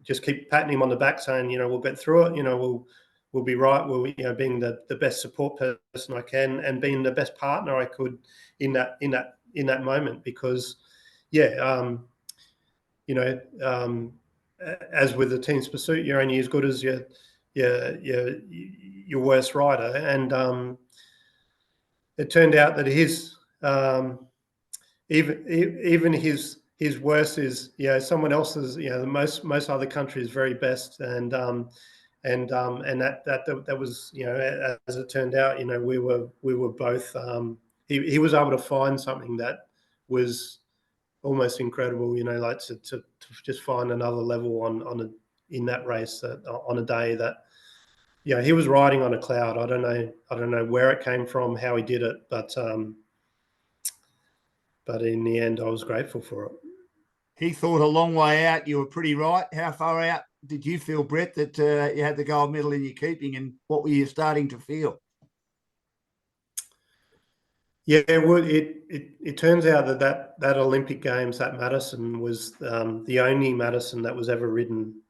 just keep patting him on the back, saying, we'll get through it. We'll be right. We'll, being the best support person I can, and being the best partner I could in that moment. Because, as with the team's pursuit, you're only as good as your worst rider, and it turned out that his even his worst is someone else's, the most other countries' very best, and that was, as it turned out, we were both, he was able to find something that was almost incredible, like to just find another level in that race, that on a day that he was riding on a cloud. I don't know where it came from, how he did it, but in the end, I was grateful for it. He thought a long way out. You were pretty right. How far out did you feel, Brett, that you had the gold medal in your keeping, and what were you starting to feel? Yeah, it turns out that Olympic Games, that Madison, was the only Madison that was ever ridden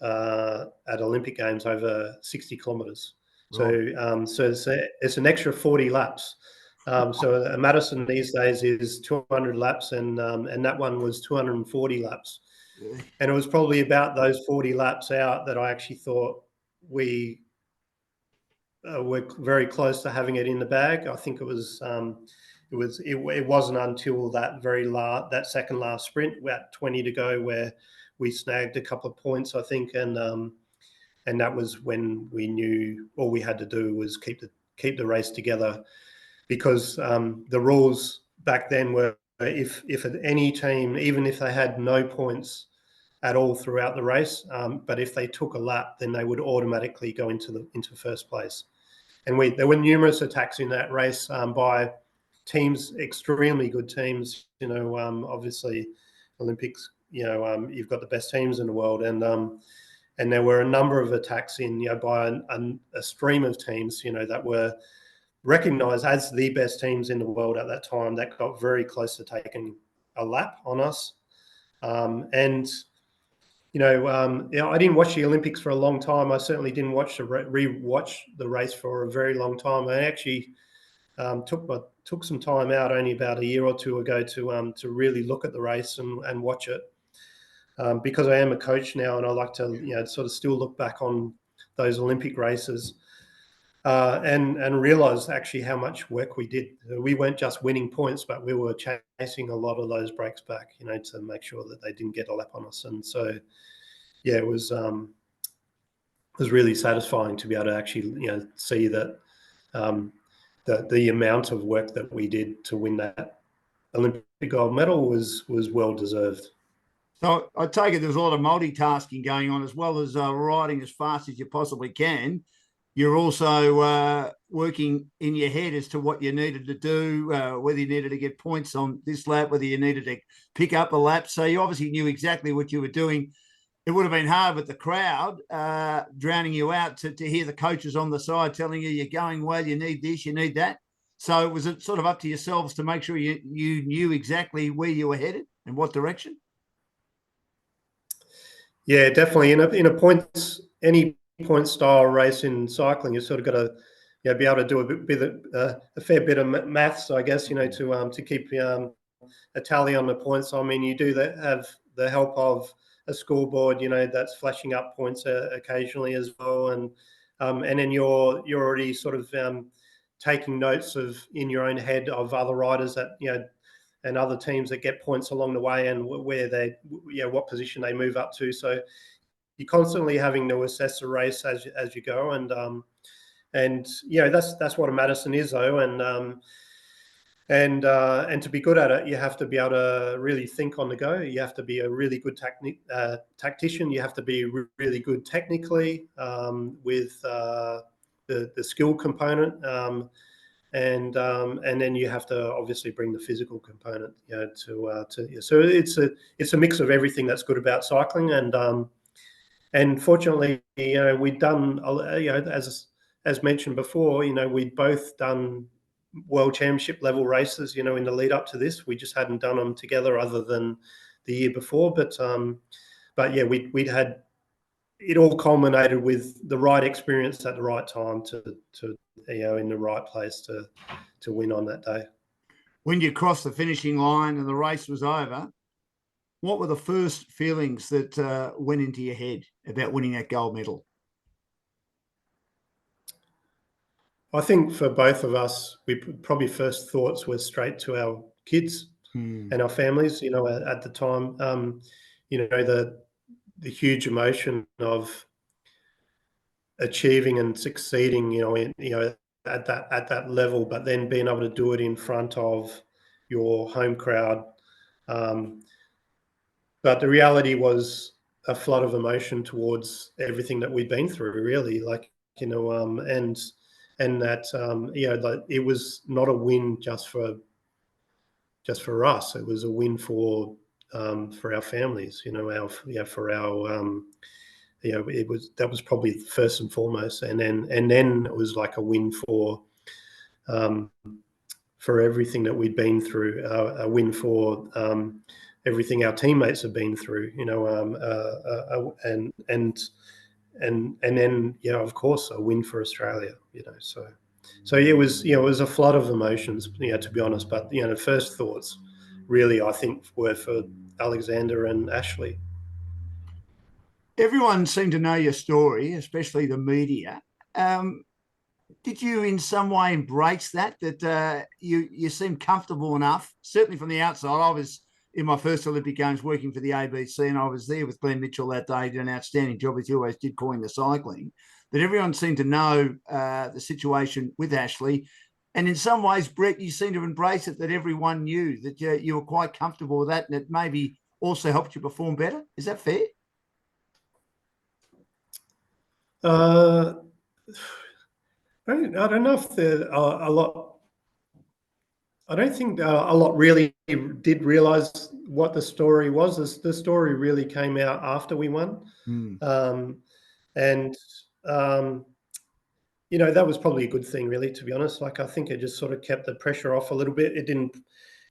at Olympic Games over 60 kilometres. Right. So it's an extra 40 laps. So a Madison these days is 200 laps, and that one was 240 laps. Yeah. And it was probably about those 40 laps out that I actually thought we were very close to having it in the bag. I think it wasn't until that second last sprint, about 20 to go, where we snagged a couple of points, I think, and that was when we knew all we had to do was keep the race together. Because the rules back then were, if any team, even if they had no points at all throughout the race, but if they took a lap, then they would automatically go into first place. And there were numerous attacks in that race by teams, extremely good teams. Obviously, Olympics. You've got the best teams in the world, and there were a number of attacks by a stream of teams, that were recognised as the best teams in the world at that time, that got very close to taking a lap on us. I didn't watch the Olympics for a long time. I certainly didn't re-watch the race for a very long time. I actually took some time out only about a year or two ago to really look at the race and watch it, because I am a coach now, and I like to sort of still look back on those Olympic races. And realised actually how much work we did. We weren't just winning points, but we were chasing a lot of those breaks back, to make sure that they didn't get a lap on us. And so, it was really satisfying to be able to actually, see that the amount of work that we did to win that Olympic gold medal was well deserved. So I take it there's a lot of multitasking going on, as well as riding as fast as you possibly can. You're also working in your head as to what you needed to do, whether you needed to get points on this lap, whether you needed to pick up a lap. So you obviously knew exactly what you were doing It would have been hard with the crowd drowning you out to hear the coaches on the side telling you you're going well, you need this, you need that. So was it sort of up to yourselves to make sure you knew exactly where you were headed and what direction? Yeah, definitely. In a points, any point style race in cycling, you sort of got to be able to do a fair bit of maths, I guess, to keep a tally on the points. I mean, you do that, have the help of a scoreboard, that's flashing up points occasionally as well, and then you're already sort of taking notes of in your own head of other riders that and other teams that get points along the way and where they what position they move up to. So you're constantly having to assess the race as you go, and that's what a Madison is though, and to be good at it, you have to be able to really think on the go. You have to be a really good tactician. You have to be really good technically with the skill component, and then you have to obviously bring the physical component, so it's a mix of everything that's good about cycling, and fortunately, we'd done, as mentioned before, we'd both done world championship level races, in the lead up to this. We just hadn't done them together other than the year before, but yeah, we'd had it all culminated with the right experience at the right time to in the right place to win on that day. When you crossed the finishing line and the race was over, what were the first feelings that went into your head about winning that gold medal? I think for both of us, we probably first thoughts were straight to our kids and our families. At the time, the huge emotion of achieving and succeeding, at that level, but then being able to do it in front of your home crowd. But the reality was a flood of emotion towards everything that we'd been through, really. And that like it was not a win just for us. It was a win for our families. For our that was probably first and foremost, and then it was like a win for everything that we'd been through, a win for everything our teammates have been through, and then of course a win for Australia, so it was a flood of emotions, to be honest. But the first thoughts really, I think, were for Alexander and Ashley. Everyone seemed to know your story, especially the media. Did you in some way embrace that you seemed comfortable enough? Certainly from the outside, I was in my first Olympic Games working for the ABC, and I was there with Glenn Mitchell that day, did an outstanding job, as he always did, calling the cycling. That everyone seemed to know the situation with Ashley. And in some ways, Brett, you seem to embrace it, that everyone knew that you were quite comfortable with that, and it maybe also helped you perform better. Is that fair? I don't know if there are a lot. I don't think a lot really did realise what the story was. The story really came out after we won, and that was probably a good thing, really, to be honest. Like, I think it just sort of kept the pressure off a little bit. It didn't.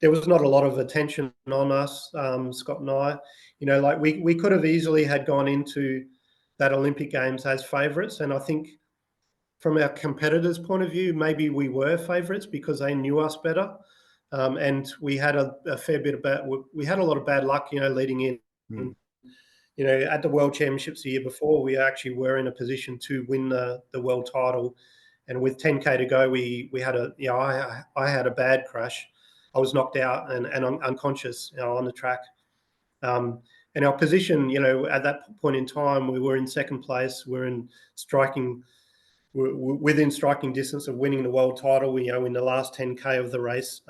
There was not a lot of attention on us, Scott and I. Like we could have easily had gone into that Olympic Games as favourites, and I think from our competitors' point of view, maybe we were favourites because they knew us better, and we had a fair bit of we had a lot of bad luck, leading in. At the World Championships the year before, we actually were in a position to win the world title, and with 10K to go, we had I had a bad crash. I was knocked out and unconscious, on the track. And our position, at that point in time, we were in second place. We're within striking distance of winning the world title, in the last 10K of the race.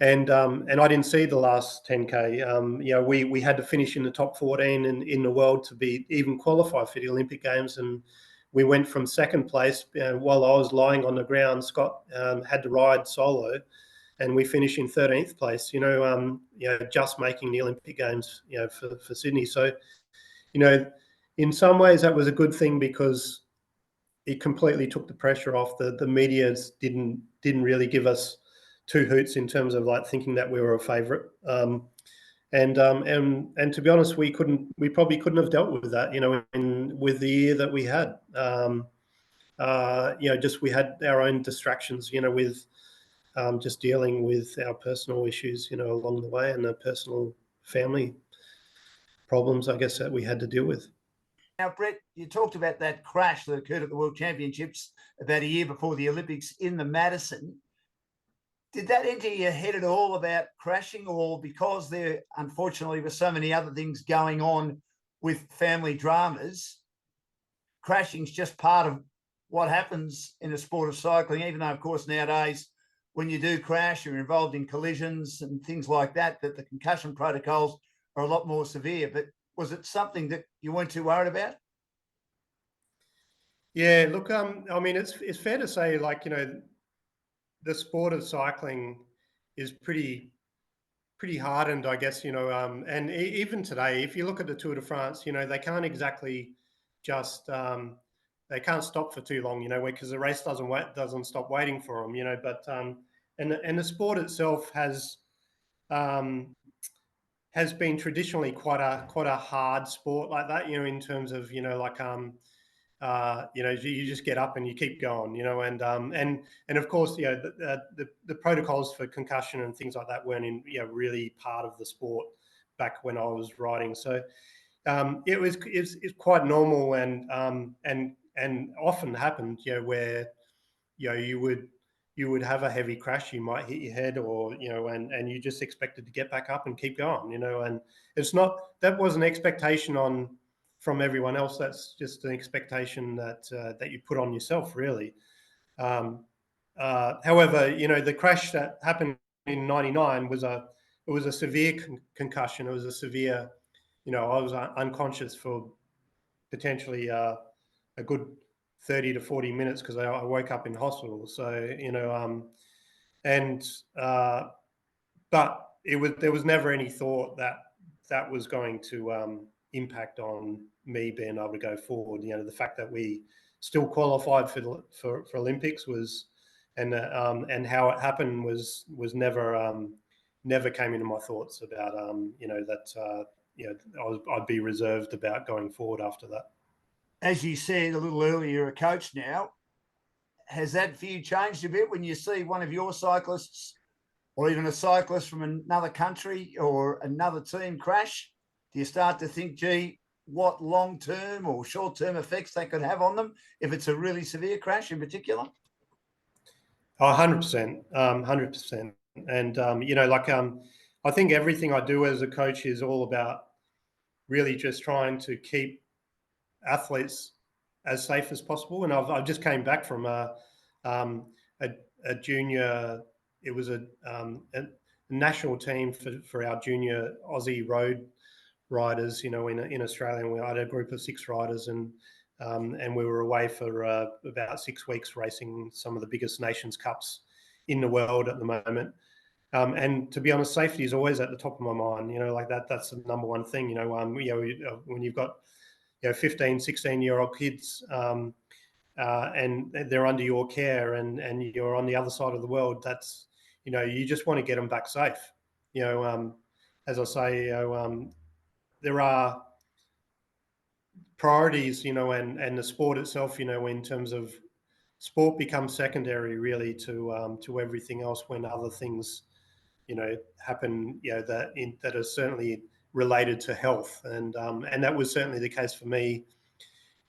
And I didn't see the last 10K. We had to finish in the top 14 in the world to be even qualified for the Olympic Games. And we went from second place, while I was lying on the ground. Scott had to ride solo, and we finished in 13th place, just making the Olympic Games, for Sydney. So in some ways that was a good thing because it completely took the pressure off. The media didn't really give us two hoots in terms of like thinking that we were a favourite. And to be honest, we probably couldn't have dealt with that, with the year that we had. Just we had our own distractions, with just dealing with our personal issues, along the way, and the personal family problems, I guess, that we had to deal with. Now, Brett, you talked about that crash that occurred at the World Championships about a year before the Olympics in the Madison. Did that enter your head at all about crashing, or because there unfortunately were so many other things going on with family dramas, crashing's just part of what happens in the sport of cycling, even though, of course, nowadays, when you do crash, you're involved in collisions and things like that, that the concussion protocols are a lot more severe. But was it something that you weren't too worried about? Yeah, look, I mean, it's fair to say, like, the sport of cycling is pretty hardened, I guess, and even today, if you look at the Tour de France, they can't exactly just they can't stop for too long, because the race doesn't stop waiting for them, But and the sport itself has been traditionally quite a hard sport like that, in terms of like you just get up and you keep going, and of course, the protocols for concussion and things like that weren't in, really part of the sport back when I was riding. So it's quite normal and often happened, where you would have a heavy crash, you might hit your head, or and you just expected to get back up and keep going, and that was an expectation from everyone else. That's just an expectation that you put on yourself, really. However, the crash that happened in '99 was a severe concussion. It was a severe, I was unconscious for potentially a good 30 to 40 minutes because I woke up in hospital. So, but there was never any thought that was going to impact on me being able to go forward. The fact that we still qualified for Olympics and how it happened was never came into my thoughts about that I'd be reserved about going forward after that. As you said a little earlier, you're a coach now. Has that view changed a bit when you see one of your cyclists or even a cyclist from another country or another team crash? Do you start to think, gee, what long-term or short-term effects they could have on them if it's a really severe crash in particular? 100%, 100%. And, I think everything I do as a coach is all about really just trying to keep athletes as safe as possible. And I've just came back from a junior. It was a national team for our junior Aussie road riders. In Australia, and we had a group of 6 riders, and we were away for about 6 weeks racing some of the biggest nations cups in the world at the moment. And to be honest, safety is always at the top of my mind. Like that's the number one thing. When you've got 15, 16-year-old kids, and they're under your care, and you're on the other side of the world, that's, you just want to get them back safe. As I say, there are priorities, and the sport itself, in terms of sport becomes secondary really to everything else when other things, happen, that are certainly related to health. And that was certainly the case for me,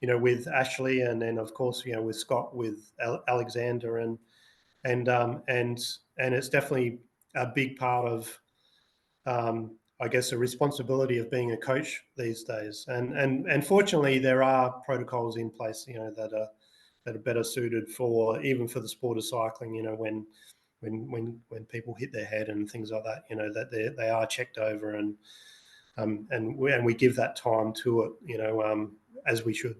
with Ashley, and then of course, with Scott, with Alexander, and it's definitely a big part of, I guess, a responsibility of being a coach these days. And fortunately, there are protocols in place, that are better suited for the sport of cycling. When people hit their head and things like that, that they are checked over, and we give that time to it, as we should.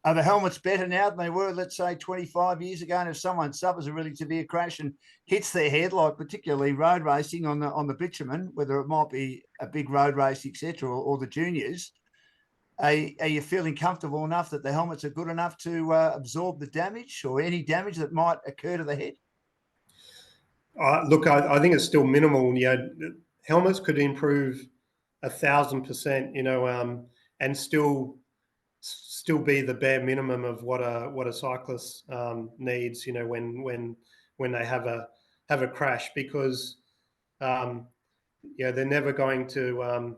Are the helmets better now than they were, let's say, 25 years ago? And if someone suffers a really severe crash and hits their head, like particularly road racing on the bitumen, whether it might be a big road race, etc., or the juniors, Are you feeling comfortable enough that the helmets are good enough to absorb the damage or any damage that might occur to the head? Look, I think it's still minimal. Helmets could improve 1,000%, and still be the bare minimum of what a cyclist needs, when they have a crash, because they're never going to.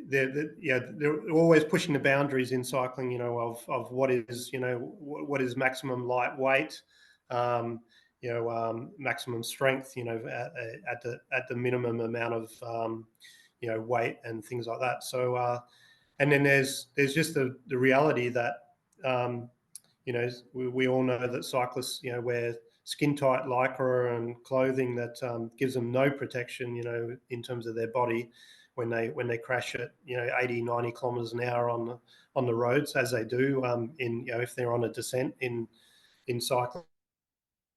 They're always pushing the boundaries in cycling, of what is maximum lightweight, maximum strength, at the minimum amount of weight and things like that. So, and then there's just the reality that we all know that cyclists wear skin tight lycra and clothing that gives them no protection, in terms of their body when they crash at 80, 90 kilometers an hour on the roads, as they do if they're on a descent in cycling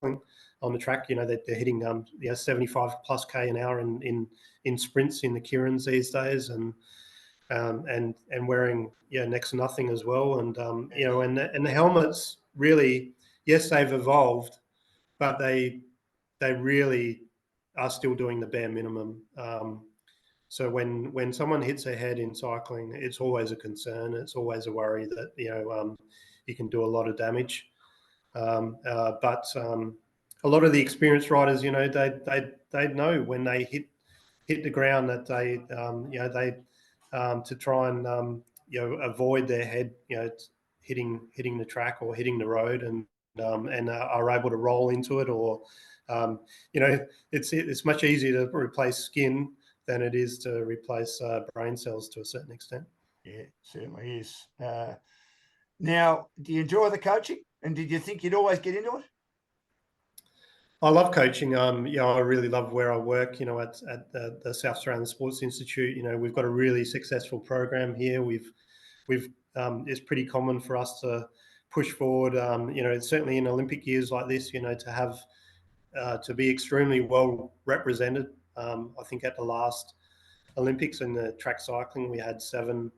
on the track. They're hitting 75 plus k an hour in sprints in the Kirans these days, and wearing next to nothing as well, and and the helmets really, yes, they've evolved, but they really are still doing the bare minimum. So when someone hits their head in cycling, it's always a concern. It's always a worry that you can do a lot of damage. But a lot of the experienced riders, they know when they hit the ground that they to try and avoid their head hitting the track or hitting the road, and are able to roll into it, or it's much easier to replace skin than it is to replace brain cells to a certain extent. Yeah, certainly is. Now, do you enjoy the coaching, and did you think you'd always get into it? I love coaching. I really love where I work. At the South Australian Sports Institute. We've got a really successful program here. It's pretty common for us to push forward. Certainly in Olympic years like this, to have to be extremely well represented. I think at the last Olympics in the track cycling, we had seven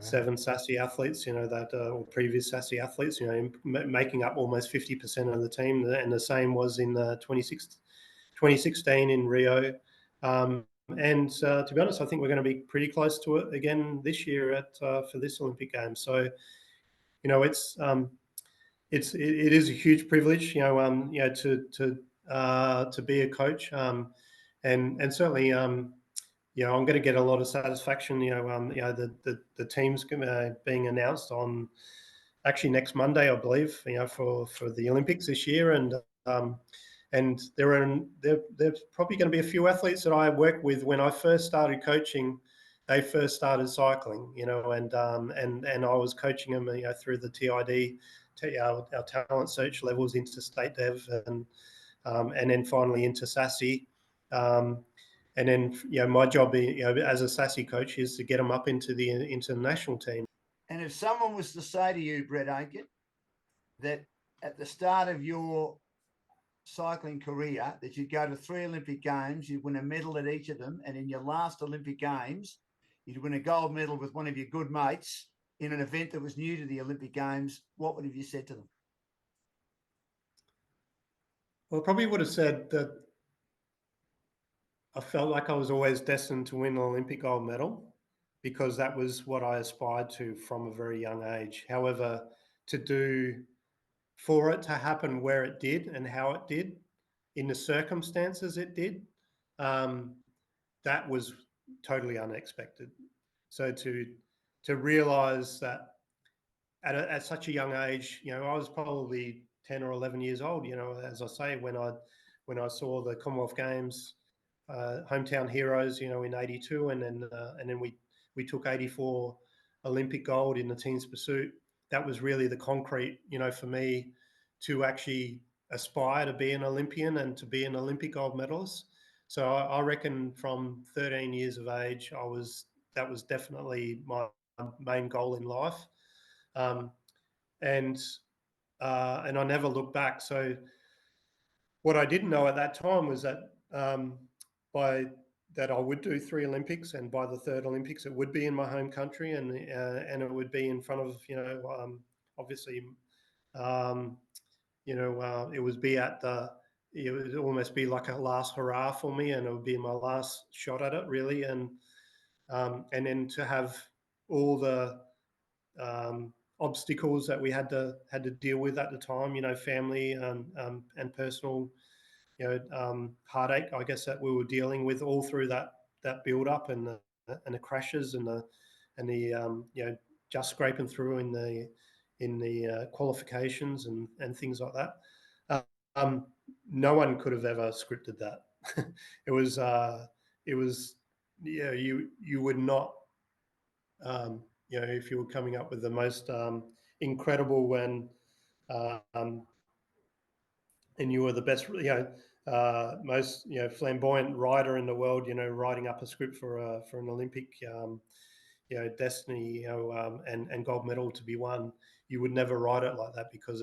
SASI athletes, or previous SASI athletes, making up almost 50% of the team. And the same was in 2016 in Rio. And to be honest, I think we're going to be pretty close to it again this year for this Olympic Games. So, it is a huge privilege, to be a coach, and certainly, I'm going to get a lot of satisfaction. The team's being announced on actually next Monday, I believe. For the Olympics this year, and there's probably going to be a few athletes that I worked with when I first started coaching. They first started cycling, and I was coaching them, through the TID, our talent search levels into state dev, and then finally into SASI. And then, my job, as a SASI coach, is to get them up into the international team. And if someone was to say to you, Brett Aiken, that at the start of your cycling career, that you'd go to 3 Olympic Games, you'd win a medal at each of them, and in your last Olympic Games, you'd win a gold medal with one of your good mates in an event that was new to the Olympic Games, what would have you said to them? Well, I probably would have said that I felt like I was always destined to win an Olympic gold medal, because that was what I aspired to from a very young age. However, for it to happen where it did and how it did, in the circumstances it did, that was totally unexpected. So to realize that at such a young age, I was probably 10 or 11 years old, as I say, when I saw the Commonwealth Games, hometown heroes, in '82, and then we took 84 Olympic gold in the team's pursuit. That was really the concrete, for me to actually aspire to be an Olympian and to be an Olympic gold medalist. So I reckon from 13 years of age, that was definitely my main goal in life, and I never looked back. So what I didn't know at that time was that by that I would do 3 Olympics, and by the 3rd Olympics, it would be in my home country, and it would be in front of obviously, it would be it would almost be like a last hurrah for me, and it would be my last shot at it, really, and then to have all the obstacles that we had to deal with at the time, family and personal, heartache, I guess, that we were dealing with all through that build up, and the crashes, and the just scraping through in the qualifications and things like that. No one could have ever scripted that. It was you would not, if you were coming up with the most incredible and you were the best, most flamboyant rider in the world, writing up a script for an Olympic, destiny, and gold medal to be won. You would never write it like that, because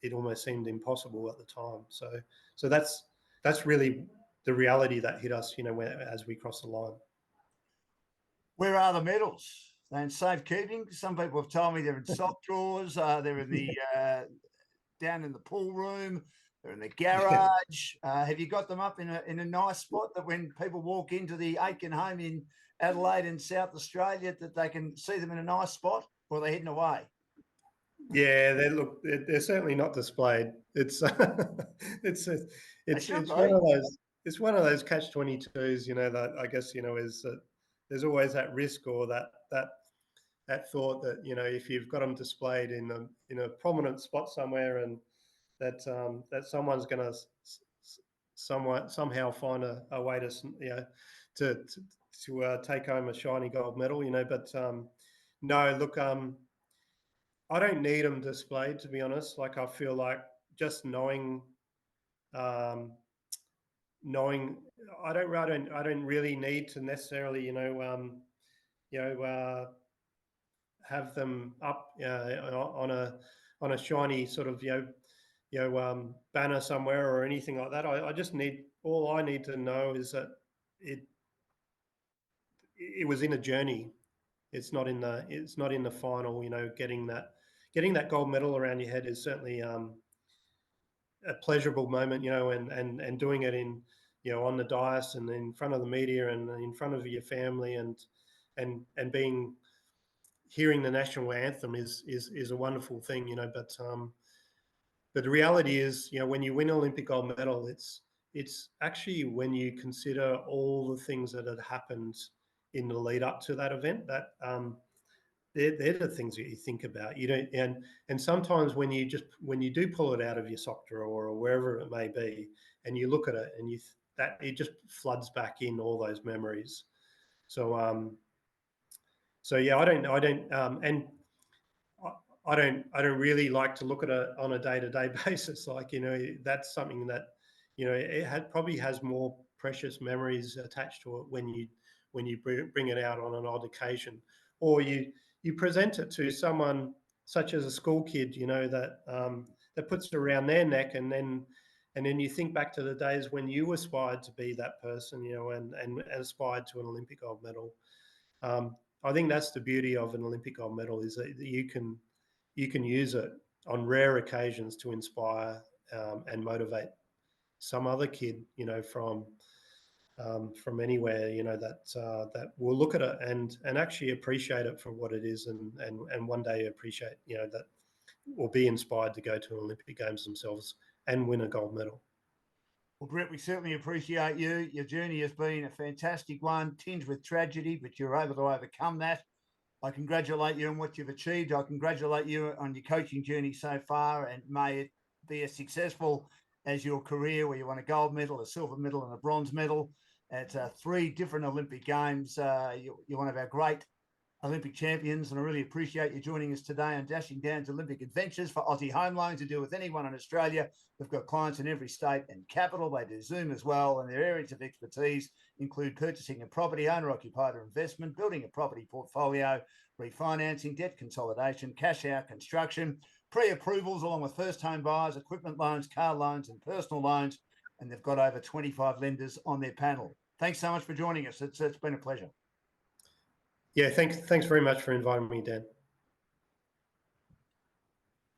it almost seemed impossible at the time. So that's really the reality that hit us, as we crossed the line. Where are the medals? They're in safekeeping. Some people have told me they're in sock drawers. They're in the down in the pool room. They're in the garage. Have you got them up in a nice spot that when people walk into the Aiken home in Adelaide in South Australia, that they can see them in a nice spot, or are they heading away? Yeah, they're certainly not displayed. It's it's one of those. It's one of those catch-22s, that I guess, is that there's always that risk, or that thought that, if you've got them displayed in a prominent spot somewhere, and that someone's going to somehow find a way to take home a shiny gold medal, But no, look, I don't need them displayed, to be honest. Like, I feel like just knowing I don't really need to necessarily, have them up on a shiny sort of banner somewhere or anything like that. All I need to know is that it was in a journey. It's not in the final. Getting that gold medal around your head is certainly a pleasurable moment. And doing it in on the dais and in front of the media and in front of your family and hearing the national anthem is a wonderful thing. But the reality is, when you win an Olympic gold medal, it's actually, when you consider all the things that had happened in the lead up to that event, that they're the things that you think about. You don't, and sometimes when you do pull it out of your sock drawer or wherever it may be, and you look at it, and it just floods back in all those memories. So yeah, I don't really like to look at it on a day-to-day basis. Like, that's something that, probably has more precious memories attached to it when you bring it out on an odd occasion, or you present it to someone such as a school kid, that puts it around their neck, and then you think back to the days when you aspired to be that person, and aspired to an Olympic gold medal. I think that's the beauty of an Olympic gold medal, is that you can use it on rare occasions to inspire and motivate some other kid, from anywhere, that will look at it and actually appreciate it for what it is, and one day appreciate, that will be inspired to go to an Olympic Games themselves and win a gold medal. Well, Brett, we certainly appreciate you. Your journey has been a fantastic one, tinged with tragedy, but you're able to overcome that. I congratulate you on what you've achieved. I congratulate you on your coaching journey so far, and may it be as successful as your career, where you won a gold medal, a silver medal, and a bronze medal at 3 different Olympic Games. You're one of our great Olympic champions, and I really appreciate you joining us today on Dashing Down's Olympic Adventures for Aussie Home Loans. To deal with anyone in Australia. We've got clients in every state and capital. They do Zoom as well, and their areas of expertise include purchasing a property, owner-occupied or investment, building a property portfolio, refinancing, debt consolidation, cash out, construction, pre-approvals, along with first home buyers, equipment loans, car loans and personal loans, and they've got over 25 lenders on their panel. thanks so much for joining us. It's been a pleasure. Yeah, thanks very much for inviting me, Dan.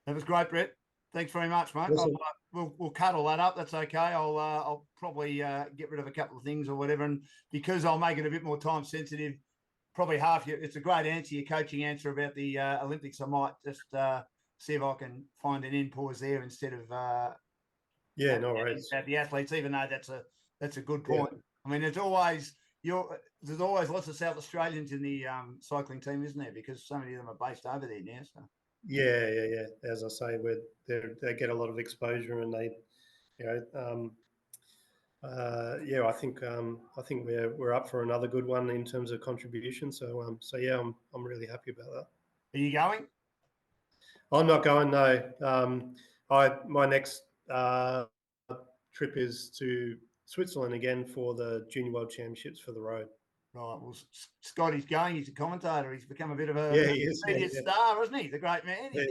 That was great, Brett. Thanks very much, mate. Awesome. We'll cut all that up. That's okay. I'll probably get rid of a couple of things or whatever, and because I'll make it a bit more time sensitive, probably half your. It's a great answer, your coaching answer about the Olympics. I might just see if I can find an end pause there instead of yeah, no worries. About the athletes, even though that's a good point. Yeah. I mean, there's always lots of South Australians in the cycling team, isn't there? Because so many of them are based over there now. So. Yeah. As I say, they get a lot of exposure, and they, I think we're up for another good one in terms of contribution. So yeah, I'm really happy about that. Are you going? I'm not going. No. My next trip is to Switzerland again for the Junior World Championships for the road. Right. Well, Scotty's going. He's a commentator. He's become a bit of a media star, isn't he? The great man. He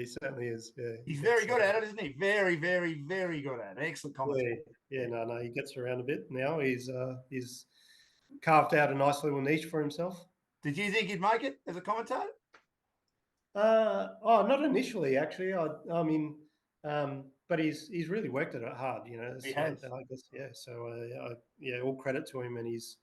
certainly is. Yeah. He's very good at it, isn't he? Very, very, very good at it. Excellent commentator. Yeah. No. He gets around a bit now. He's carved out a nice little niche for himself. Did you think he'd make it as a commentator? Not initially, actually. I mean, but he's really worked at it hard, He has. I guess, yeah. So all credit to him, and he's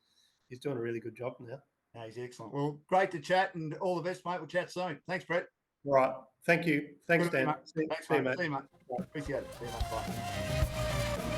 doing a really good job now. No, he's excellent. Well, great to chat, and all the best, mate. We'll chat soon. Thanks, Brett. All right. Thank you. Thanks, Dan. Thanks, mate. See you, mate. Appreciate it. See you, mate. Bye.